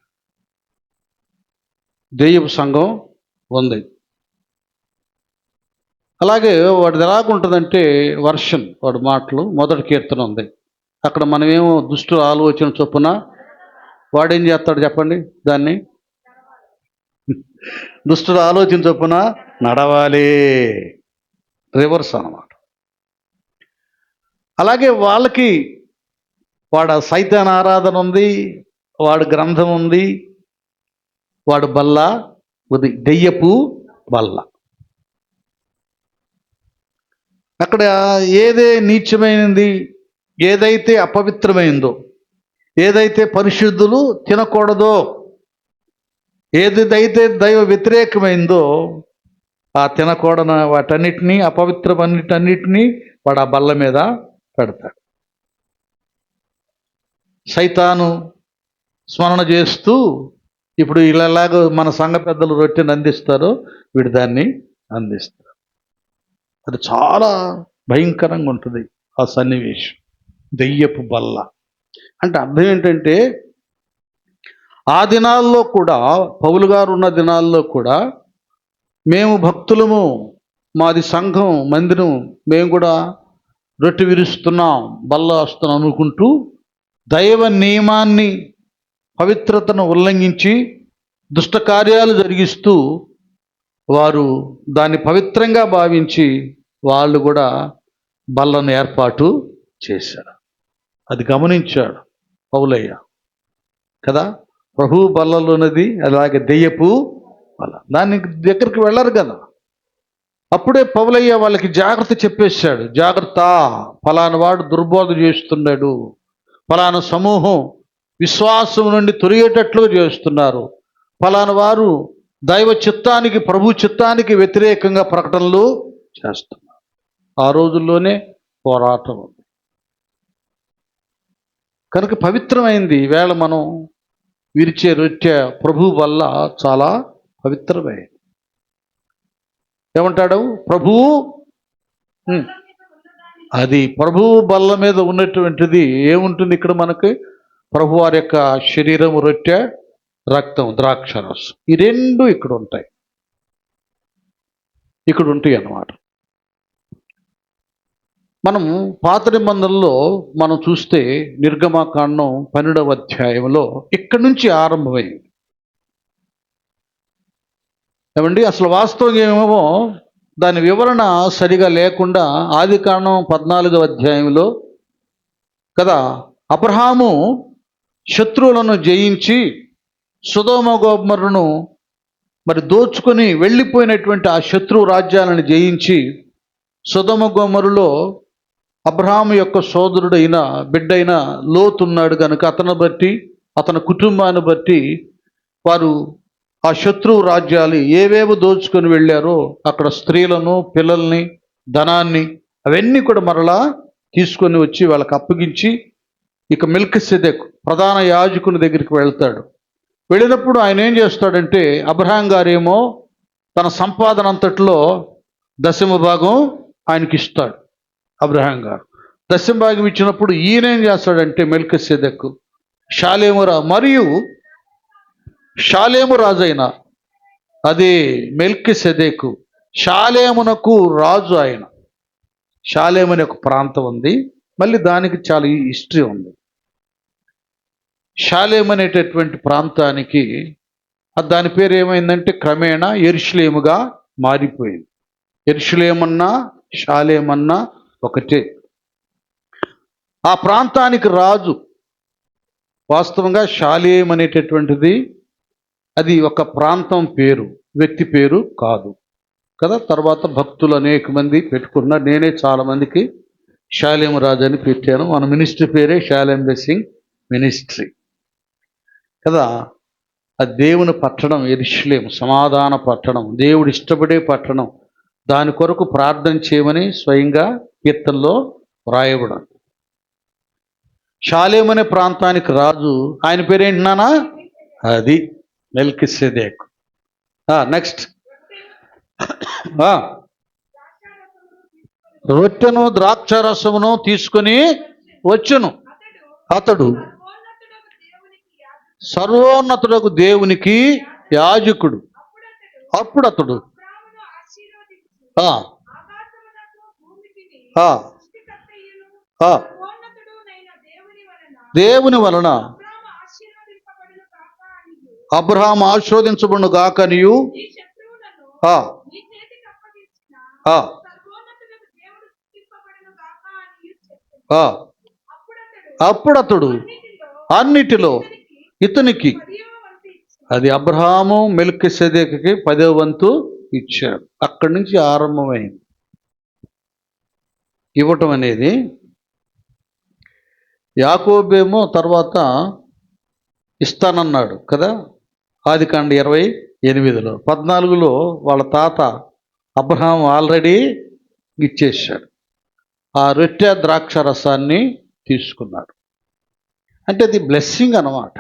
దెయ్యపు సంఘం ఉంది. అలాగే వాడిది ఎలాగుంటుందంటే వర్షన్, వాడి మాటలు 1 కీర్తన ఉంది. అక్కడ మనమేమో దుష్టు ఆలోచన చొప్పున వాడేం చేస్తాడు చెప్పండి? దాన్ని దుష్టుడు ఆలోచన చొప్పున నడవాలి, రివర్స్ అన్నమాట. అలాగే వాళ్ళకి వాడు సైతాన్ ఆరాధన ఉంది, వాడు గ్రంథం ఉంది, వాడు బల్ల ఉంది, దెయ్యపు బల్ల. అక్కడ ఏదే నీచమైనది, ఏదైతే అపవిత్రమైందో, ఏదైతే పరిశుద్ధులు తినకూడదో, ఏదైతే దైవ వ్యతిరేకమైందో ఆ తినకూడని వాటన్నిటినీ, అపవిత్రమన్నిటన్నిటినీ వాడు ఆ బల్ల మీద పెడతాడు. సైతాను స్మరణ చేస్తూ ఇప్పుడు ఇలాగ మన సంఘ పెద్దలు రొట్టెని అందిస్తారో వీడు దాన్ని అందిస్తారు. అది చాలా భయంకరంగా ఉంటుంది ఆ సన్నివేశం. దెయ్యపు బల్ల అంటే అర్థం ఏంటంటే, ఆ దినాల్లో కూడా, పౌలు గారు ఉన్న దినాల్లో కూడా, మేము భక్తులము, మాది సంఘం, మందిరం, మేము కూడా రొట్టె విరుస్తున్నాం, బల్ల వస్తున్నాం అనుకుంటూ దైవ నియమాన్ని, పవిత్రతను ఉల్లంఘించి దుష్ట కార్యాలు జరిగిస్తూ వారు దాన్ని పవిత్రంగా భావించి వాళ్ళు కూడా బల్లను ఏర్పాటు చేశారు. అది గమనించాడు పౌలయ్య కదా. ప్రభువు బల్లలోనది అలాగే దెయ్యపు బల్ల, దాని దగ్గరికి వెళ్ళరు కదా. అప్పుడే పౌలయ్య వాళ్ళకి జాగ్రత్త చెప్పేశాడు. జాగ్రత్త, ఫలానా వాడు దుర్బోధ చేస్తున్నాడు, ఫలానా సమూహం విశ్వాసం నుండి తొలగేటట్లు చేస్తున్నారు, ఫలానా వారు దైవ చిత్తానికి, ప్రభు చిత్తానికి వ్యతిరేకంగా ప్రకటనలు చేస్తున్నారు. ఆ రోజుల్లోనే పోరాటం ఉంది కనుక పవిత్రమైంది. ఈవేళ మనం విరిచే రొట్టె ప్రభు వల్ల చాలా పవిత్రమైంది. ఏమంటాడు ప్రభువు? అది ప్రభువు బల్ల మీద ఉన్నటువంటిది ఏముంటుంది ఇక్కడ మనకి? ప్రభు వారి యొక్క శరీరం, రొట్టె, రక్తం, ద్రాక్షరసం, ఈ రెండు ఇక్కడ ఉంటాయి, ఇక్కడ ఉంటాయి అన్నమాట. మనం పాత నిబంధనలో మనం చూస్తే నిర్గమకాండం 12వ అధ్యాయంలో ఇక్కడి నుంచి ఆరంభమైంది. ఏమండి, అసలు వాస్తవం ఏమేమో దాని వివరణ సరిగా లేకుండా ఆదికాండం 14వ అధ్యాయంలో కదా, అబ్రహాము శత్రువులను జయించి సొదొమ గొమొర్రాను మరి దోచుకొని వెళ్ళిపోయినటువంటి ఆ శత్రు రాజ్యాలను జయించి, సొదొమ గొమొర్రాలో అబ్రహాము యొక్క సోదరుడైన బిడ్డైన లోతు ఉన్నాడు కనుక అతను బట్టి, అతని కుటుంబాన్ని బట్టి వారు ఆ శత్రువు రాజ్యాలు ఏవేవో దోచుకొని వెళ్ళారో అక్కడ స్త్రీలను, పిల్లల్ని, ధనాన్ని అవన్నీ కూడా మరలా తీసుకొని వచ్చి వాళ్ళకి అప్పగించి, ఇక మెల్కీసెదెకు ప్రధాన యాజకుని దగ్గరికి వెళ్తాడు. వెళ్ళినప్పుడు ఆయన ఏం చేస్తాడంటే, అబ్రహాం గారేమో తన సంపాదన అంతట్లో 10వ భాగం ఆయనకి ఇస్తాడు. అబ్రహాం గారు 10వ భాగం ఇచ్చినప్పుడు ఈయన ఏం చేస్తాడంటే, మెల్కీసెదెకు మరియు షాలేము రాజైన అదే మెల్కీసెదెకు, షాలేమునకు రాజు ఆయన. షాలేము అనే ఒక ప్రాంతం ఉంది, మళ్ళీ దానికి చాలా హిస్టరీ ఉంది. షాలేము అనేటటువంటి ప్రాంతానికి దాని పేరు ఏమైందంటే క్రమేణా యెరూషలేముగా మారిపోయింది. యెరూషలేమన్నా షాలేమన్నా ఒకటే. ఆ ప్రాంతానికి రాజు వాస్తవంగా షాలేం అనేటటువంటిది అది ఒక ప్రాంతం పేరు, వ్యక్తి పేరు కాదు కదా. తర్వాత భక్తులు అనేక మంది పెట్టుకున్నారు. నేనే చాలా మందికి షాలేం రాజు అని పెట్టాను. మన మినిస్ట్రీ పేరే షాలేం బ్లెస్సింగ్ మినిస్ట్రీ కదా. ఆ దేవుని పట్టణం యెరూషలేము, సమాధాన పట్టణం, దేవుడు ఇష్టపడే పట్టణం. దాని కొరకు ప్రార్థన చేయమని స్వయంగా కీర్తనలో వ్రాయబడింది. షాలేం అనే ప్రాంతానికి రాజు, ఆయన పేరేంటున్నానా? అది మెల్కీసెదెకు. నెక్స్ట్, రొట్టెను ద్రాక్షారసమును తీసుకొని వచ్చును. అతడు సర్వోన్నతుడకు దేవునికి యాజకుడు. అప్పుడు అతడు దేవుని వలన అబ్రహాము ఆశీర్వదించబడును గాకనియు అప్పుడు అతడు అన్నిటిలో ఇతనికి, అది అబ్రహాము మెల్కీసెదెకుకి 10వ వంతు ఇచ్చాడు. అక్కడి నుంచి ఆరంభమైంది ఇవ్వటం అనేది. యాకోబేమో తర్వాత ఇస్తానన్నాడు కదా, ఆదికాండ 28లో. 14లో వాళ్ళ తాత అబ్రహాం ఆల్రెడీ ఇచ్చేసాడు. ఆ రొట్టె ద్రాక్ష రసాన్ని తీసుకున్నాడు. అంటే అది బ్లెస్సింగ్ అన్నమాట.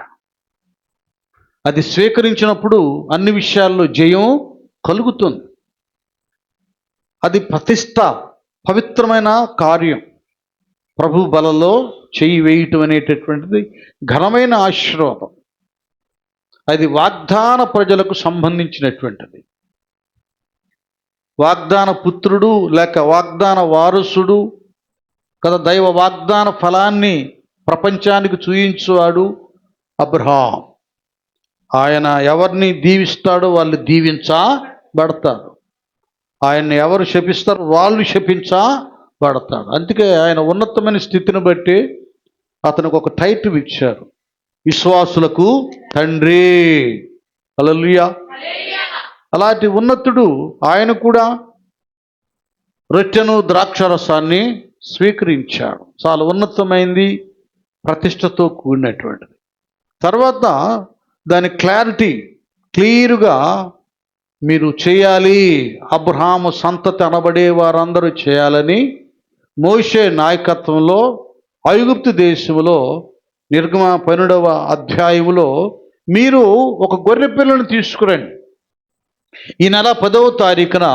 అది స్వీకరించినప్పుడు అన్ని విషయాల్లో జయం కలుగుతుంది. అది ప్రతిష్ట, పవిత్రమైన కార్యం. ప్రభు బలలో చెయ్యి వేయటం అనేటటువంటిది ఘనమైన ఆశీర్వాదం. అది వాగ్దాన ప్రజలకు సంబంధించినటువంటిది. వాగ్దాన పుత్రుడు లేక వాగ్దాన వారసుడు కదా, దైవ వాగ్దాన ఫలాన్ని ప్రపంచానికి చూయించువాడు అబ్రహాం. ఆయన ఎవరిని దీవిస్తాడో వాళ్ళు దీవించబడతారు, ఆయన్ని ఎవరు శపిస్తారో వాళ్ళు శపించబడతాడు. అందుకే ఆయన ఉన్నతమైన స్థితిని బట్టి అతనికి ఒక టైటిల్ ఇచ్చారు, విశ్వాసులకు తండ్రి. హల్లెలూయా. అలాంటి ఉన్నతుడు ఆయన కూడా రొట్టెను ద్రాక్షరసాన్ని స్వీకరించాడు. చాలా ఉన్నతమైంది, ప్రతిష్టతో కూడినటువంటిది. తర్వాత దాని క్లియర్గా మీరు చేయాలి, అబ్రహాము సంతతి అనబడే వారందరూ చేయాలని మోషే నాయకత్వంలో ఐగుప్తు దేశంలో నిర్గమ 12వ అధ్యాయములో మీరు ఒక గొర్రె పిల్లను తీసుకురండి. ఈ నెల 10వ తారీఖున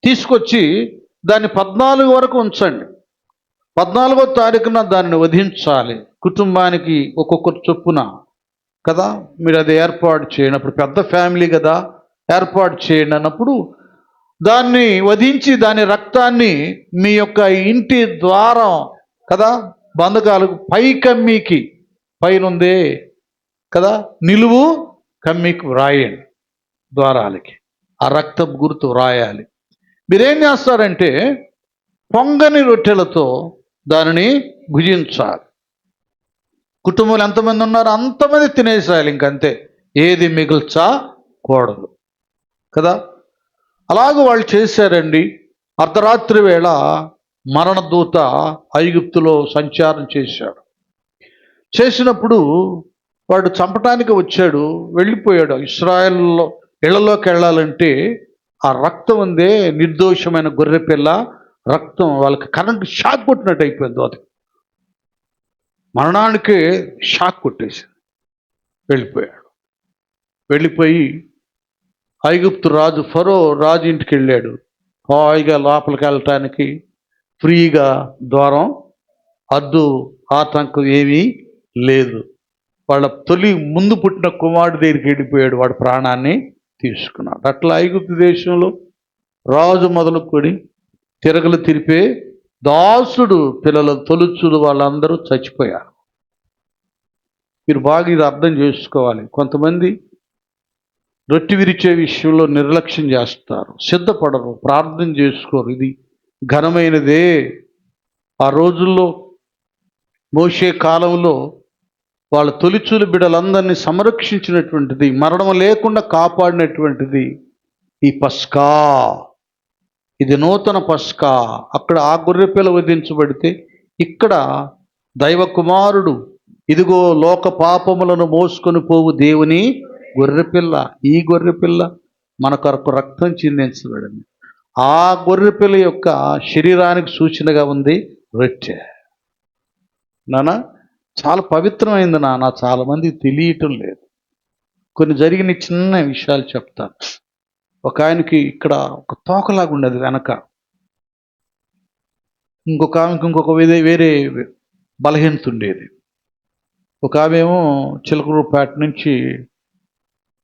తీసుకొచ్చి దాన్ని 14 వరకు ఉంచండి. 14వ తారీఖున దానిని వధించాలి. కుటుంబానికి ఒక్కొక్కరు చొప్పున కదా, మీరు అది ఏర్పాటు చేయనప్పుడు, పెద్ద ఫ్యామిలీ కదా, ఏర్పాటు చేయండి అన్నప్పుడు దాన్ని వధించి దాని రక్తాన్ని మీ యొక్క ఇంటి ద్వారం కదా, బంధకాలకు పై కమ్మీకి పైనుందే కదా, నిలువు కమ్మీకి వ్రాయండి. ద్వారాలకి ఆ రక్తపు గుర్తు వ్రాయాలి. మీరేం చేస్తారంటే పొంగని రొట్టెలతో దానిని భుజించాలి. కుటుంబంలో ఎంతమంది ఉన్నారో అంతమంది తినేసేయాలి, ఇంకంతే, ఏది మిగిల్చకూడదు కదా. అలాగ వాళ్ళు చేశారండి. అర్ధరాత్రి వేళ మరణదూత ఐగుప్తులో సంచారం చేశాడు. చేసినప్పుడు వాడు చంపటానికి వచ్చాడు, వెళ్ళిపోయాడు. ఇశ్రాయేల్లో ఇళ్లలోకి వెళ్ళాలంటే ఆ రక్తం ఉందే, నిర్దోషమైన గొర్రెపిల్ల రక్తం వాళ్ళకి కరెంట్ షాక్ కొట్టినట్టు అయిపోయింది. అది మరణానికి షాక్ కొట్టేసింది. వెళ్ళిపోయి ఐగుప్తు రాజు ఫరో రాజు ఇంటికి వెళ్ళాడు. హాయిగా లోపలికి వెళ్ళటానికి ఫ్రీగా ద్వారం, అద్దు ఆటంకం ఏమీ లేదు. వాళ్ళ ముందు పుట్టిన కుమారుడి దగ్గరికి వెళ్ళిపోయాడు, వాడి ప్రాణాన్ని తీసుకున్నాడు. అట్లా ఐగుప్తు దేశంలో రాజు మొదలుకొని తిరగలు తిరిపే దాసుడు పిల్లలు, తొలుచుడు వాళ్ళందరూ చచ్చిపోయారు. మీరు బాగా ఇది అర్థం చేసుకోవాలి. కొంతమంది రొట్టె విరిచే విషయంలో నిర్లక్ష్యం చేస్తారు, సిద్ధపడరు, ప్రార్థన చేసుకోరు. ఇది ఘనమైనదే. ఆ రోజుల్లో మోషే కాలంలో వాళ్ళ తొలిచూలు బిడ్డలందరినీ సంరక్షించినటువంటిది, మరణం లేకుండా కాపాడినటువంటిది ఈ పస్కా. ఇది నూతన పస్కా. అక్కడ ఆ గొర్రెపిల్ల వధించబడితే ఇక్కడ దైవ కుమారుడు, ఇదిగో లోక పాపములను మోసుకొని పోవు దేవుని గొర్రెపిల్ల. ఈ గొర్రెపిల్ల మన కొరకు రక్తం చిందించబడింది. ఆ గొర్రెపిల్ల యొక్క శరీరానికి సూచనగా ఉంది రొట్టె. నానా చాలా పవిత్రమైంది నాన్న, చాలామందికి తెలియటం లేదు. కొన్ని జరిగిన చిన్న విషయాలు చెప్తాను. ఒక ఆయనకి ఇక్కడ ఒక తోకలాగా ఉండేది వెనక, ఇంకొక ఆమెకి ఇంకొక వేరే బలహీనత ఉండేది. ఒక ఆమె ఏమో చిలకలూరుపేట నుంచి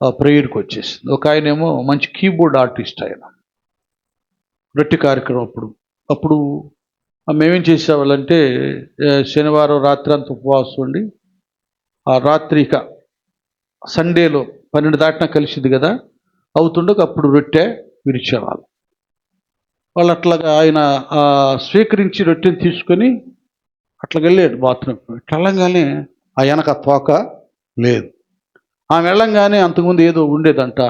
ప్రేయర్కి వచ్చేసింది. ఒక ఆయన ఏమో మంచి కీబోర్డ్ ఆర్టిస్ట్. ఆయన రొట్టె కార్యక్రమం అప్పుడు మేమేం చేసేవాళ్ళంటే శనివారం రాత్రి అంతా ఉపవాసం ఉండి ఆ రాత్రిక సండేలో 12 దాటినా కలిసింది కదా, అవుతుండగా అప్పుడు రొట్టె విరిచేవాళ్ళు. వాళ్ళు అట్లాగా ఆయన స్వీకరించి రొట్టెని తీసుకొని అట్లా వెళ్ళాడు బాత్రూమ్. ఇట్లా వెళ్ళంగానే ఆ వెనక తోక లేదు. ఆమె వెళ్ళంగానే అంతకుముందు ఏదో ఉండేదంట,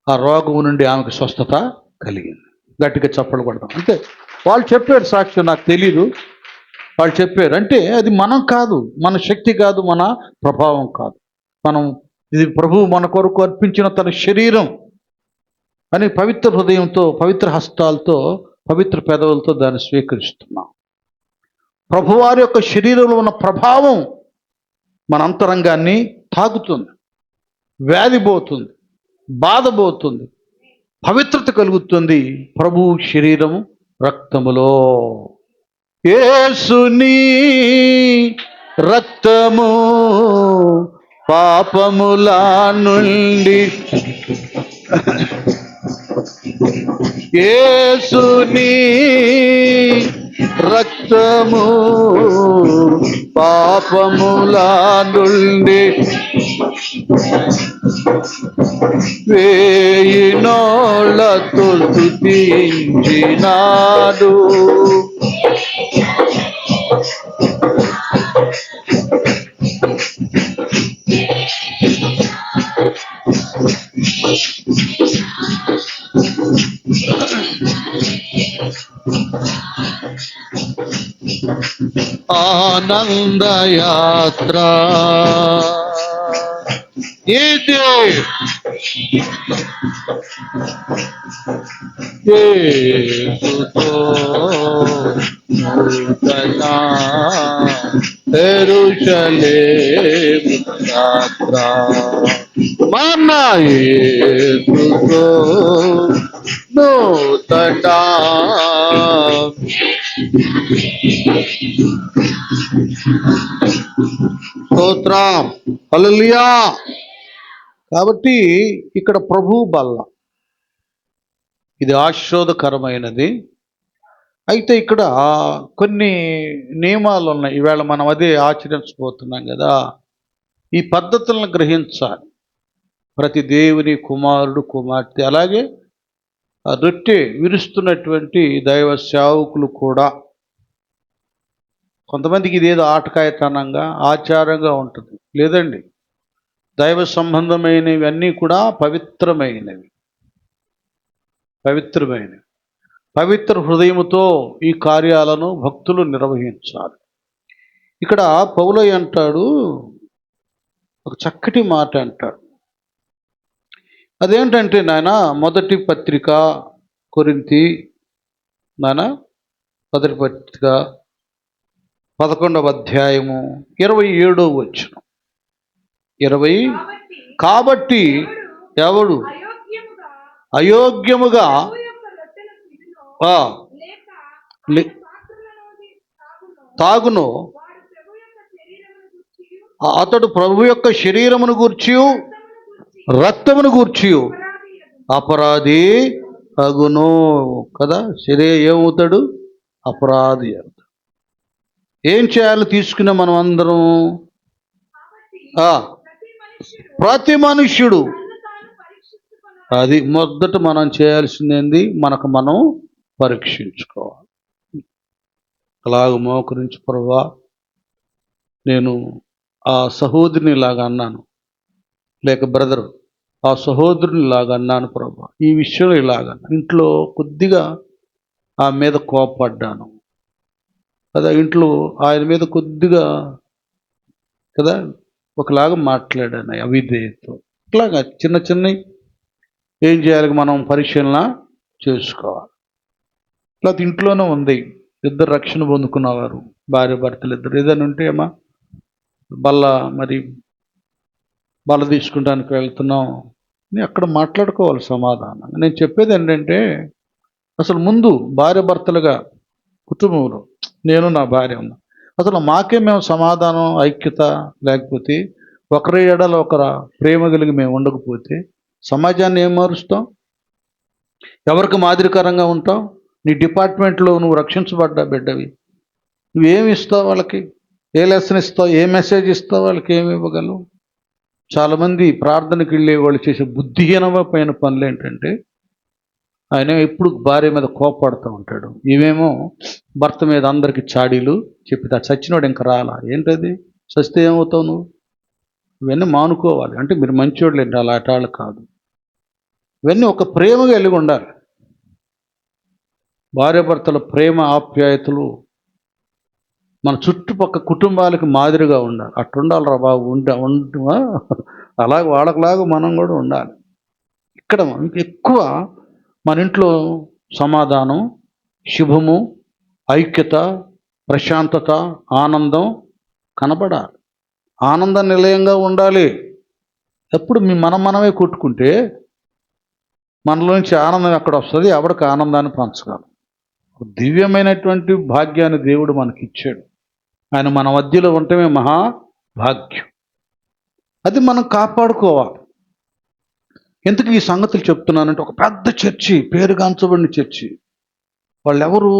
ఆ రోగం నుండి ఆమెకు స్వస్థత కలిగింది. గట్టిగా చప్పలు కొడతాం. అంతే, వాళ్ళు చెప్పారు సాక్ష్యం, నాకు తెలీదు. వాళ్ళు చెప్పారు. అంటే అది మనం కాదు, మన శక్తి కాదు, మన ప్రభావం కాదు. మనం ఇది ప్రభువు మన కొరకు అర్పించిన తన శరీరం అని పవిత్ర హృదయంతో, పవిత్ర హస్తాలతో, పవిత్ర పెదవులతో దాన్ని స్వీకరిస్తున్నాం. ప్రభువారి యొక్క శరీరంలో ఉన్న ప్రభావం మన అంతరంగాన్ని తాకుతుంది, వ్యాధి పోతుంది, బాధ పోతుంది, పవిత్రత కలుగుతుంది ప్రభు శరీరము రక్తములో. యేసుని రక్తము పాపముల నుండి, యేసుని రక్తము పాపముల నుండి వేయి నోళ్ళతో స్తుతించినాడు. ఆనందయాత్ర ఇది యేసుతో నూతన యెరూషలేము యాత్ర, మన యేసుతో నూతన. స్తోత్రం, హల్లెలూయా. కాబట్టి ఇక్కడ ప్రభు బల్ల, ఇది ఆశీర్వాదకరమైనది. అయితే ఇక్కడ కొన్ని నియమాలు ఉన్నాయి. ఈవేళ మనం అదే ఆచరించబోతున్నాం కదా. ఈ పద్ధతులను గ్రహించాలి ప్రతి దేవుని కుమారుడు, కుమార్తె, అలాగే రొట్టె విరుస్తున్నటువంటి దైవ సేవకులు కూడా. కొంతమందికి ఇదేదో ఆటకాయతనంగా, ఆచారంగా ఉంటుంది. లేదండి, దైవ సంబంధమైనవి అన్నీ కూడా పవిత్రమైనవి. పవిత్ర హృదయముతో ఈ కార్యాలను భక్తులు నిర్వహించాలి. ఇక్కడ పౌలయ్య అంటాడు, ఒక చక్కటి మాట అంటాడు. అదేంటంటే నాయన, మొదటి పత్రిక కొరింథీ, నాయన మొదటి పత్రిక 11వ అధ్యాయము 27వ వచనం. 20 కాబట్టి ఎవడు అయోగ్యముగా తాగును, అతడు ప్రభు యొక్క శరీరమును గూర్చి రక్తమును గూర్చి అపరాధి అగును కదా. ఏమవుతాడు? అపరాధి. ఏం చేయాలో తీసుకున్న మనం అందరం, ప్రతి మనుష్యుడు అది మొదట మనం చేయాల్సింది, మనకు మనం పరీక్షించుకోవాలి. అలాగ మోకరించి, ప్రభువా నేను ఆ సహోదరుని లాగా అన్నాను, లేక బ్రదర్ ఆ సహోదరుని లాగా అన్నాను ప్రభువా, ఈ విషయంలో ఇలాగన్నా, ఇంట్లో కొద్దిగా ఆ మీద కోపడ్డాను కదా, ఇంట్లో ఆయన మీద కొద్దిగా కదా ఒకలాగా మాట్లాడాను అవిధేయతో. ఇట్లాగా చిన్న చిన్నవి ఏం చేయాలి, మనం పరిశీలన చేసుకోవాలి. లేకపోతే ఇంట్లోనే ఉంది, ఇద్దరు రక్షణ పొందుకున్నవారు, భార్య భర్తలు ఇద్దరు, ఏదైనా ఉంటే అమ్మా బల్ల తీసుకుంటానికి వెళ్తున్నాం అని అక్కడ మాట్లాడుకోవాలి సమాధానం. నేను చెప్పేది ఏంటంటే, అసలు ముందు భార్య భర్తలుగా కుటుంబంలో నేను నా భార్య ఉన్నా, అసలు మాకే మేము సమాధానం, ఐక్యత లేకపోతే, ఒకరి ఎడల ఒకర ప్రేమ కలిగి మేము ఉండకపోతే సమాజాన్ని ఏం మారుస్తాం? ఎవరికి మాదిరికరంగా ఉంటావు? నీ డిపార్ట్మెంట్లో నువ్వు రక్షించబడ్డ బిడ్డవి, నువ్వేమి ఇస్తావు వాళ్ళకి? ఏ లెసన్ ఇస్తావు? ఏ మెసేజ్ ఇస్తావు వాళ్ళకి? ఏమి ఇవ్వగలవు? చాలామంది ప్రార్థనకి వెళ్ళే వాళ్ళు చేసే బుద్ధిహీనమైన పనులు ఏంటంటే, ఆయన ఎప్పుడు భార్య మీద కోపడుతూ ఉంటాడు, ఈమెమో భర్త మీద అందరికీ చాడీలు చెప్పితే, చచ్చినోడు ఇంకా రాలా. ఏంటది? చస్తే ఏమవుతావు నువ్వు? ఇవన్నీ మానుకోవాలి. అంటే మీరు మంచోళ్ళు ఏంటి, అలా ఆటాళ్ళు కాదు. ఇవన్నీ ఒక ప్రేమగా వెళ్ళి ఉండాలి. భార్యాభర్తల ప్రేమ ఆప్యాయతలు మన చుట్టుపక్క కుటుంబాలకు మాదిరిగా ఉండాలి. అట్టుండాలిరా బాబు, ఉంటుమా అలాగే వాళ్ళకులాగా మనం కూడా ఉండాలి. ఇక్కడ ఎక్కువ మన ఇంట్లో సమాధానం, శుభము, ఐక్యత, ప్రశాంతత, ఆనందం కనబడాలి. ఆనంద నిలయంగా ఉండాలి. ఎప్పుడు మనమే కొట్టుకుంటే మనలోంచి ఆనందం ఎక్కడ వస్తుంది? ఎవరికి ఆనందాన్ని పంచగలం. దివ్యమైనటువంటి భాగ్యాన్ని దేవుడు మనకి ఇచ్చాడు. ఆయన మన మధ్యలో ఉండటమే మహాభాగ్యం. అది మనం కాపాడుకోవాలి. ఎందుకు ఈ సంగతులు చెప్తున్నానంటే, ఒక పెద్ద చర్చి, పేరుగాంచబడిన చర్చి, వాళ్ళెవరు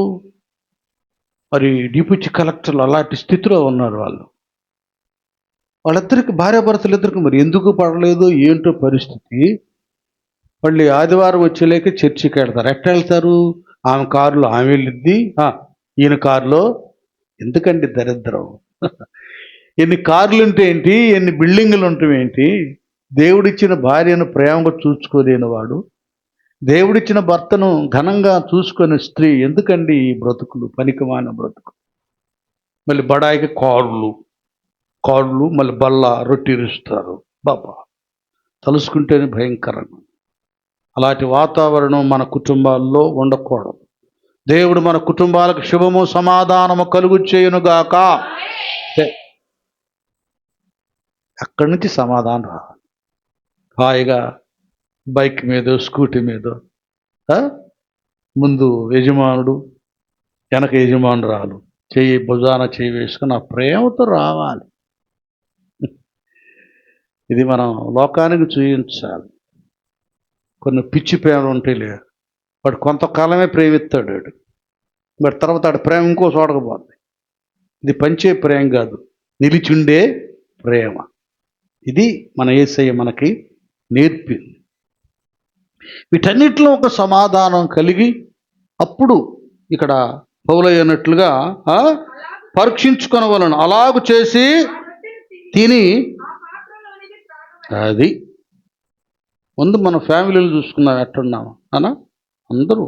మరి డిప్యూటీ కలెక్టర్లు అలాంటి స్థితిలో ఉన్నారు. వాళ్ళిద్దరికి భార్యాభర్తలు ఇద్దరికి మరి ఎందుకు పడలేదు ఏంటో పరిస్థితి. వాళ్ళు ఆదివారం వచ్చేలేక చర్చికి వెళ్తారు. ఎట్లా వెళ్తారు? ఆమె కారులో ఆమె వెళ్ళిద్ది, ఈయన కారులో. ఎందుకండి దరిద్రం? ఎన్ని కార్లు ఉంటే ఏంటి, ఎన్ని బిల్డింగులు ఉంటాయి ఏంటి? దేవుడిచ్చిన భార్యను ప్రేమగా చూసుకోలేని వాడు, దేవుడిచ్చిన భర్తను ఘనంగా చూసుకునే స్త్రీ ఎందుకండి ఈ బ్రతుకులు, పనికిమాలిన బ్రతుకు? మళ్ళీ బడాయికి కార్లు, మళ్ళీ బల్ల రొట్టి ఇరుస్తారు. బాబా, తలుసుకుంటేనే భయంకరంగా. అలాంటి వాతావరణం మన కుటుంబాల్లో ఉండకూడదు. దేవుడు మన కుటుంబాలకు శుభము, సమాధానము కలుగు చేయునుగాక. అక్కడి నుంచి సమాధానం రావాలి. హాయిగా బైక్ మీద, స్కూటీ మీద, ముందు యజమానుడు, వెనక యజమానురాలు భుజాన చేయి వేసుకుని ఆ ప్రేమతో రావాలి. ఇది మనం లోకానికి చూపించాలి. కొన్ని పిచ్చి ప్రేమలు ఉంటాయి. వాడు కొంతకాలమే ప్రేమిస్తాడు వాడు, మరి తర్వాత వాడు ప్రేమ ఇంకో చోటకపోద్ది. ఇది పంచే ప్రేమ కాదు, నిలిచుండే ప్రేమ. ఇది మన యేసయ్య మనకి నేర్పింది. వీటన్నిటిలో ఒక సమాధానం కలిగి అప్పుడు ఇక్కడ పౌలయ్య అన్నట్లుగా పరీక్షించుకొనవలెను. అలాగు చేసి తిని, అది ముందు మన ఫ్యామిలీలు చూసుకున్నాం, ఎట్టున్నాము అనా అందరూ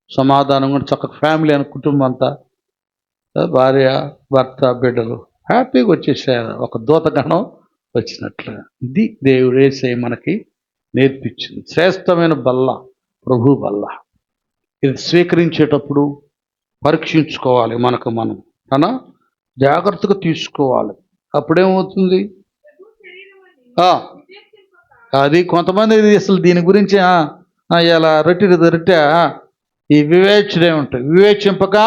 సమాధానంగా చక్కగా ఫ్యామిలీ అని కుటుంబం అంతా, భార్య, భర్త, బిడ్డలు హ్యాపీగా వచ్చేసారు, ఒక దూతగణం వచ్చినట్లుగా. ఇది దేవుడు యేసయ్య మనకి నేర్పించింది. శ్రేష్టమైన బల్ల ప్రభు బల్ల. ఇది స్వీకరించేటప్పుడు పరీక్షించుకోవాలి, మనకు మనం అనా జాగ్రత్తగా తీసుకోవాలి. అప్పుడేమవుతుంది? అది కొంతమంది అసలు దీని గురించి ఇలా రొట్టె ఈ వివేచనే ఉంటాయి. వివేచింపక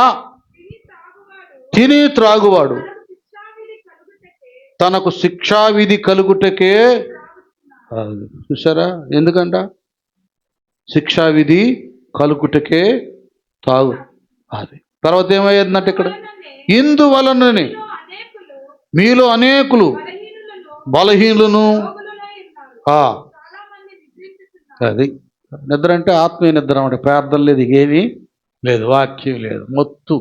తిని త్రాగువాడు తనకు శిక్షావిధి కలుగుటకే. చూసారా? ఎందుకంట శిక్షావిధి కలుగుటకే తాగు. అది తర్వాత ఏమయ్యేదంటే ఇక్కడ, ఇందువలనని మీలో అనేకులు బలహీనులను. అది నిద్ర అంటే ఆత్మీయ నిద్ర అంటే ప్రార్థన లేదు, ఏమీ లేదు, వాక్యం లేదు, మొత్తం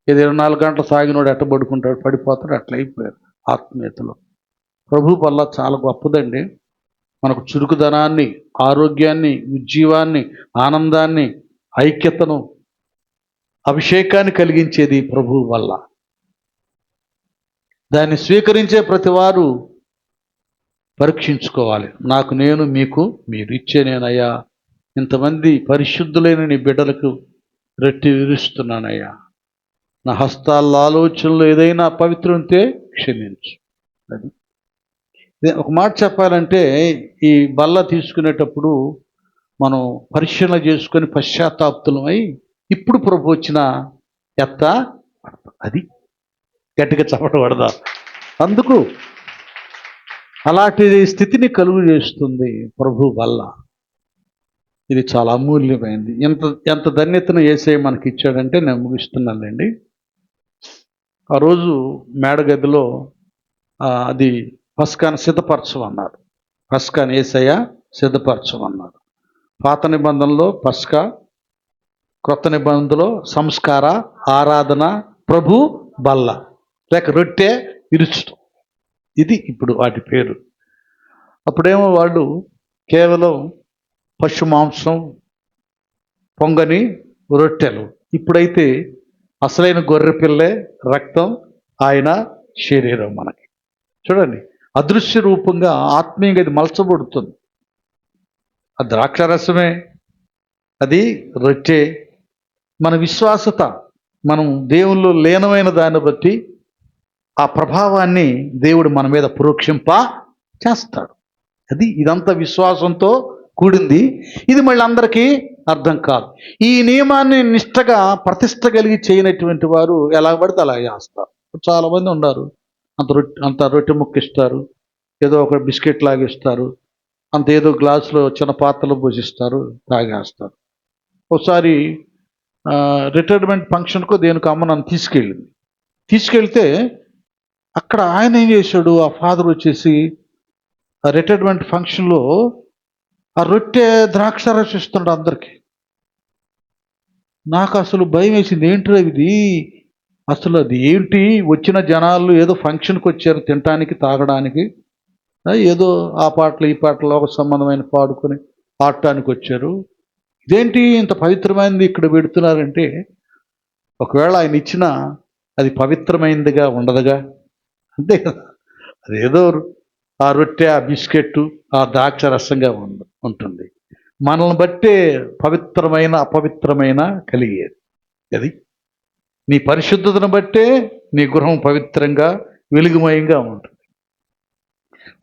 ఇది 24 గంటలు సాగినోడు ఎట్ట పడుకుంటాడు, పడిపోతాడు, అట్లా అయిపోయారు ఆత్మీయతలో. ప్రభు వల్ల చాలా గొప్పదండి. మనకు చురుకుదనాన్ని, ఆరోగ్యాన్ని, ఉజ్జీవాన్ని, ఆనందాన్ని, ఐక్యతను, అభిషేకాన్ని కలిగించేది ప్రభు వల్ల. దాన్ని స్వీకరించే ప్రతి వారు పరీక్షించుకోవాలి. నాకు నేను, మీకు మీరు. ఇచ్చే నేనయ్యా, ఇంతమంది పరిశుద్ధులైన నీ బిడ్డలకు రెట్టి విరుస్తున్నానయ్యా. నా హస్తాల ఆలోచనలు ఏదైనా అపవిత్రం ఉంటే క్షమించు. అది ఒక మాట చెప్పాలంటే, ఈ బల్ల తీసుకునేటప్పుడు మనం పరిశీలన చేసుకొని పశ్చాత్తాప్తులమై ఇప్పుడు ప్రభు వచ్చిన ఎత్త అది గట్టిగా చెప్పబడదా? అందుకు అలాంటి స్థితిని కలుగు చేస్తుంది ప్రభు వల్ల. ఇది చాలా అమూల్యమైంది. ఎంత ధన్యతను యేసయ్య మనకి ఇచ్చాడంటే, నేను ముగిస్తున్నానండి. ఆ రోజు మేడగదిలో అది పస్కాను సిద్ధపరచమన్నారు. పస్కాను యేసయ్య సిద్ధపరచమన్నారు. పాత నిబంధనలో పస్కా, క్రొత్త నిబంధనలో సంస్కార, ఆరాధన, ప్రభు బల్ల లేక రొట్టె విరుచటం. ఇది ఇప్పుడు వాటి పేరు. అప్పుడేమో వాళ్ళు కేవలం పశు మాంసం, పొంగని రొట్టెలు. ఇప్పుడైతే అసలైన గొర్రె పిల్లే, రక్తం, ఆయన శరీరం మనకి. చూడండి, అదృశ్య రూపంగా ఆత్మీయంగా ఇది మలచబడుతుంది. ఆ ద్రాక్షరసమే, అది రొట్టె. మన విశ్వాసత, మనం దేవుల్లో లీనమైన దాన్ని బట్టి ఆ ప్రభావాన్ని దేవుడు మన మీద పురోక్షింప చేస్తాడు. ఇదంతా విశ్వాసంతో కూడింది. ఇది మళ్ళీ అందరికీ అర్థం కాదు. ఈ నియమాన్ని నిష్టగా ప్రతిష్ట కలిగి చేయనటువంటి వారు ఎలా పడితే అలా చేస్తారు. చాలామంది ఉన్నారు, అంత రొట్టె ముక్క ఇస్తారు, ఏదో ఒక బిస్కెట్ లాగిస్తారు, అంత ఏదో గ్లాసులో చిన్న పాత్రలో పోషిస్తారు, తాగేస్తారు. ఒకసారి రిటైర్మెంట్ ఫంక్షన్కు దేనికి అమ్మ నన్ను తీసుకెళ్తే అక్కడ ఆయన ఏం చేశాడు, ఆ ఫాదర్ వచ్చేసి ఆ రిటైర్మెంట్ ఫంక్షన్లో ఆ రొట్టె ద్రాక్ష రసిస్తున్నాడు అందరికీ. నాకు అసలు భయం వేసింది, ఏంటి ఇది అసలు, అది ఏంటి? వచ్చిన జనాలు ఏదో ఫంక్షన్కి వచ్చారు, తినటానికి తాగడానికి, ఏదో ఆ పాటలు ఈ పాటలు ఒక సంబంధమైన పాడుకొని పాడటానికి వచ్చారు. ఇదేంటి ఇంత పవిత్రమైనది ఇక్కడ పెడుతున్నారంటే, ఒకవేళ ఆయన ఇచ్చిన అది పవిత్రమైనదిగా ఉండదుగా, అంతే కదా. అదేదో ఆ రొట్టె, ఆ బిస్కెట్, ఆ ద్రాక్ష రసంగా ఉంటుంది. మనల్ని బట్టే పవిత్రమైన అపవిత్రమైన కలిగేది. అది నీ పరిశుద్ధతను బట్టే నీ గృహం పవిత్రంగా వెలుగుమయంగా ఉంటుంది.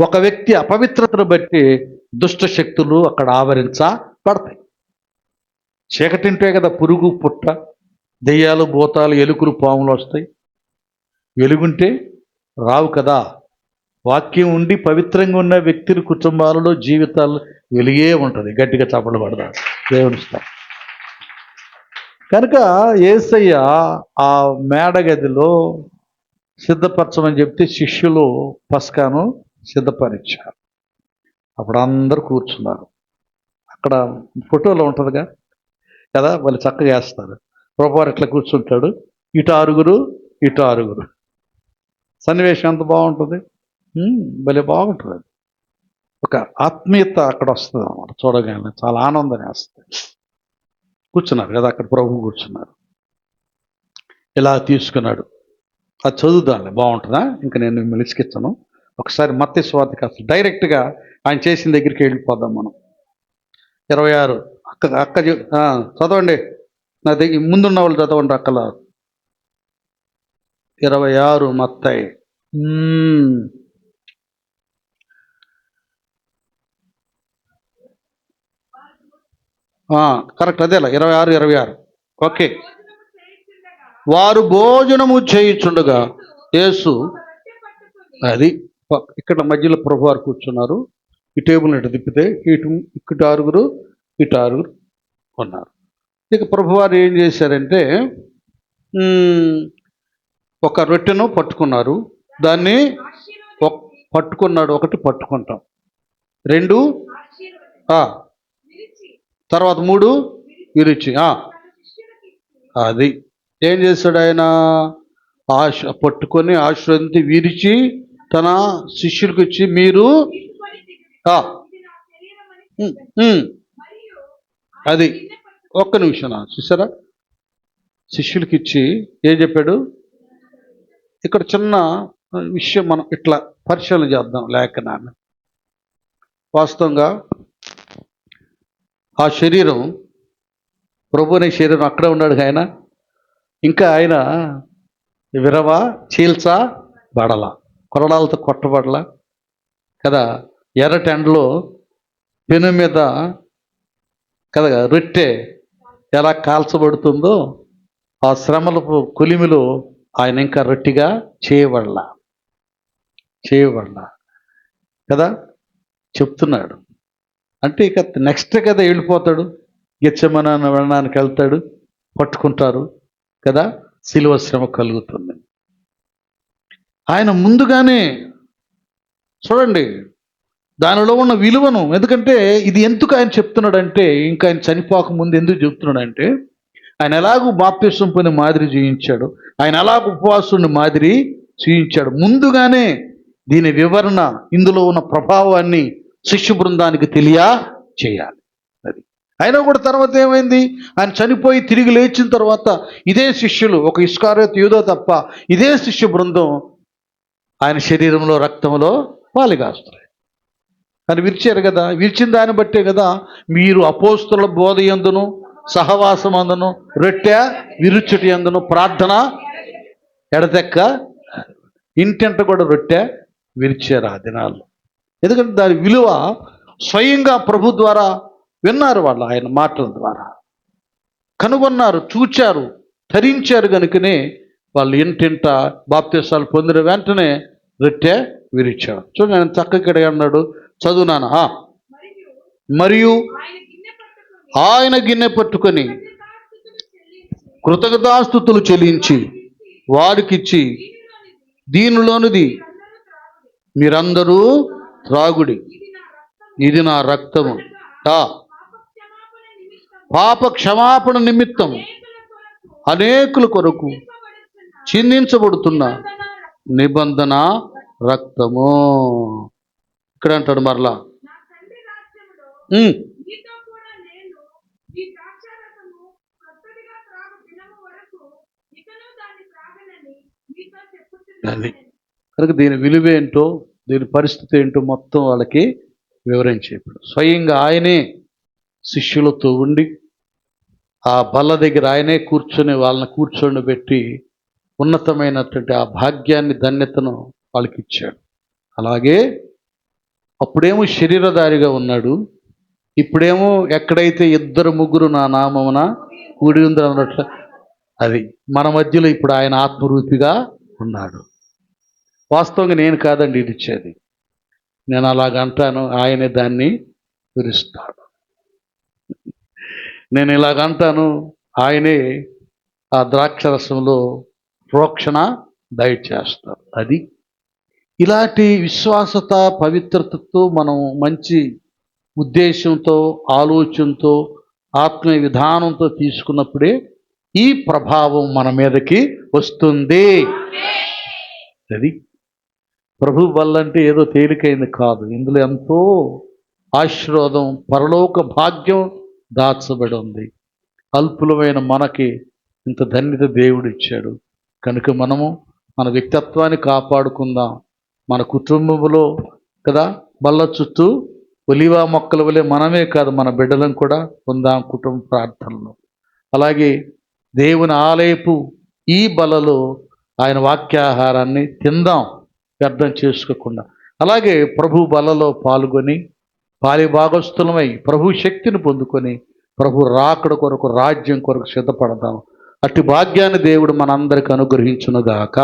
ఒక వ్యక్తి అపవిత్రతను బట్టి దుష్ట శక్తులు అక్కడ ఆవరించబడతాయి. చీకటింటే కదా పురుగు పుట్ట, దెయ్యాలు భూతాలు ఎలుకలు పాములు వస్తాయి. వెలుగుంటే రావు కదా. వాక్యం ఉండి పవిత్రంగా ఉన్న వ్యక్తుల కుటుంబాలలో జీవితాలు వెలుగే ఉంటుంది. గట్టిగా చప్పట్లు పడతారు దేవుని స్తోత్రం. కనుక యేసయ్య ఆ మేడగదిలో సిద్ధపరచమని చెప్తే శిష్యులు పస్కాను సిద్ధపరిచారు. అప్పుడు అందరూ కూర్చున్నారు. అక్కడ ఫోటోలో ఉంటుందిగా కదా, వాళ్ళు చక్కగా వేస్తారు. ప్రభువారు ఇట్లా కూర్చుంటాడు, ఇటు ఆరుగురు ఇటు ఆరుగురు. సన్నివేశం ఎంత బాగుంటుంది, భలే బాగుంటుంది. ఒక ఆత్మీయత అక్కడ వస్తుంది అన్నమాట. చూడగానే చాలా ఆనందాన్ని వస్తుంది. కూర్చున్నారు కదా అక్కడ, ప్రభు కూర్చున్నారు. ఇలా తీసుకున్నాడు. అది చదువుదాంలే, బాగుంటుందా? ఇంకా నేను మిమ్మల్ని ఇసుకిస్తాను. ఒకసారి మత్తయి సువార్తకి అసలు డైరెక్ట్గా ఆయన చేసిన దగ్గరికి వెళ్ళిపోదాం మనం. 26 అక్క చదవండి, నా దగ్గర ముందున్న వాళ్ళు చదవండి అక్కల. 26 మత్తయి. కరెక్ట్, అదేలా 26. ఓకే. వారు భోజనము చేయుచుండగా యేసు, అది ఇక్కడ మధ్యలో ప్రభువారు కూర్చున్నారు. ఈ టేబుల్ ఇటు తిప్పితే ఇటు ఆరుగురు ఇటు ఆరుగురు ఉన్నారు. ఇక ప్రభువారు ఏం చేశారంటే, ఒక రొట్టెను పట్టుకున్నారు, దాన్ని పట్టుకున్నాడు. ఒకటి పట్టుకుంటాం, 2 తర్వాత 3 విరిచి, అది ఏం చేశాడు ఆయన, పట్టుకొని ఆశీర్వదించి విరిచి తన శిష్యులకు ఇచ్చి, మీరు అది ఒక్క నిమిషం చూసారా, శిష్యులకి ఇచ్చి ఏం చెప్పాడు. ఇక్కడ చిన్న విషయం మనం ఇట్లా పరిశీలన చేద్దాం లేఖనాన్ని. వాస్తవంగా ఆ శరీరం, ప్రభు అనే శరీరం అక్కడే ఉన్నాడు ఆయన. ఇంకా ఆయన విరవ చీల్చబడల, కొరడాలతో కొట్టబడల కదా. ఎర్రటెండలో పెను మీద కదా రొట్టె ఎలా కాల్చబడుతుందో, ఆ శ్రమల కొలిమిలో ఆయన ఇంకా రొట్టిగా చేయబడలా కదా చెప్తున్నాడు. అంటే ఇక నెక్స్ట్ కదా వెళ్ళిపోతాడు, గెత్సేమనే వెళ్ళడానికి వెళ్తాడు, పట్టుకుంటారు కదా, శిలువ శ్రమ కలుగుతుంది. ఆయన ముందుగానే చూడండి దానిలో ఉన్న విలువను. ఎందుకంటే ఇది ఎందుకు ఆయన చెప్తున్నాడంటే, ఇంకా ఆయన చనిపోక ముందు ఎందుకు చెప్తున్నాడంటే, ఆయన ఎలాగూ బాప్తిసం పొంది మాదిరి జీవించాడు, ఆయన ఎలాగూ ఉపవాసుని మాదిరి జీవించాడు. ముందుగానే దీని వివరణ, ఇందులో ఉన్న ప్రభావాన్ని శిష్య బృందానికి తెలియచేయాలి. అది అయినా కూడా తర్వాత ఏమైంది, ఆయన చనిపోయి తిరిగి లేచిన తర్వాత ఇదే శిష్యులు, ఒక ఇస్కారియోతు యూదా తప్ప ఇదే శిష్య బృందం ఆయన శరీరంలో రక్తంలో పాలుగాస్తారు. అని విరిచారు కదా, విరిచిన దాన్ని బట్టే కదా మీరు అపోస్తుల బోధ యందును సహవాసం అందును రొట్టె విరుచుటి యందును ప్రార్థన ఎడతెక్క ఇంటింట కూడా రొట్టె విరిచారు ఆ దినాల్లో. ఎందుకంటే దాని విలువ స్వయంగా ప్రభు ద్వారా విన్నారు, వాళ్ళు ఆయన మాటల ద్వారా కనుగొన్నారు, చూచారు, ధరించారు. కనుకనే వాళ్ళు ఇంటింట బాప్తిసాలు పొందిన వెంటనే రొట్టె విరిచాడు. చూడండి ఆయన చక్కగా అన్నాడు, చదువునానా. మరియు ఆయన గిన్నె పట్టుకొని కృతజ్ఞతాస్తుతులు చెల్లించి వారికిచ్చి, దీనిలోనిది మీరందరూ త్రాగుడి, ఇది నా రక్తము, పాప క్షమాపణ నిమిత్తము అనేకుల కొరకు చిందించబడుతున్న నిబంధన రక్తము. ఇక్కడ అంటాడు మరలా, అది కనుక దీని విలువ ఏంటో, దీని పరిస్థితి ఏంటో మొత్తం వాళ్ళకి వివరించేప్పుడు స్వయంగా ఆయనే శిష్యులతో ఉండి ఆ బల్ల దగ్గర ఆయనే కూర్చొని వాళ్ళని కూర్చొని ఉన్నతమైనటువంటి ఆ భాగ్యాన్ని, ధన్యతను వాళ్ళకి ఇచ్చాడు. అలాగే అప్పుడేమో శరీరధారిగా ఉన్నాడు, ఇప్పుడేమో ఎక్కడైతే ఇద్దరు ముగ్గురు నా నామమున కూడి ఉందని అన్నట్లు అది మన మధ్యలో ఇప్పుడు ఆయన ఆత్మరూపిగా ఉన్నాడు. వాస్తవంగా నేను కాదండి ఇది ఇచ్చేది, నేను అలాగంటాను, ఆయనే దాన్ని విరుస్తాడు. నేను ఇలాగంటాను, ఆయనే ఆ ద్రాక్షరసంలో ప్రోక్షణ దయచేస్తాడు. అది ఇలాంటి విశ్వాసత, పవిత్రతతో మనం మంచి ఉద్దేశంతో, ఆలోచనతో, ఆత్మీయ విధానంతో తీసుకున్నప్పుడే ఈ ప్రభావం మన మీదకి వస్తుంది. అది ప్రభు వల్లంటే ఏదో తేలికైంది కాదు, ఇందులో ఎంతో ఆశీర్వాదం, పరలోక భాగ్యం దాచబడి ఉంది. అల్పులమైన మనకి ఇంత ధన్యత దేవుడు ఇచ్చాడు. కనుక మనము మన వ్యక్తిత్వాన్ని కాపాడుకుందాం. మన కుటుంబంలో కదా బల్ల చుట్టూ ఒలివా మొక్కల వలె మనమే కాదు మన బిడ్డలను కూడా పొందాం కుటుంబ ప్రార్థనలో. అలాగే దేవుని ఆలయపు ఈ బలలో ఆయన వాక్యాహారాన్ని తిందాం వ్యర్థం చేసుకోకుండా. అలాగే ప్రభు బలలో పాల్గొని పాలిభాగస్థులమై ప్రభు శక్తిని పొందుకొని ప్రభు రాకడ కొరకు, రాజ్యం కొరకు సిద్ధపడదాం. అట్టి భాగ్యాన్ని దేవుడు మనందరికి అనుగ్రహించునుగాక.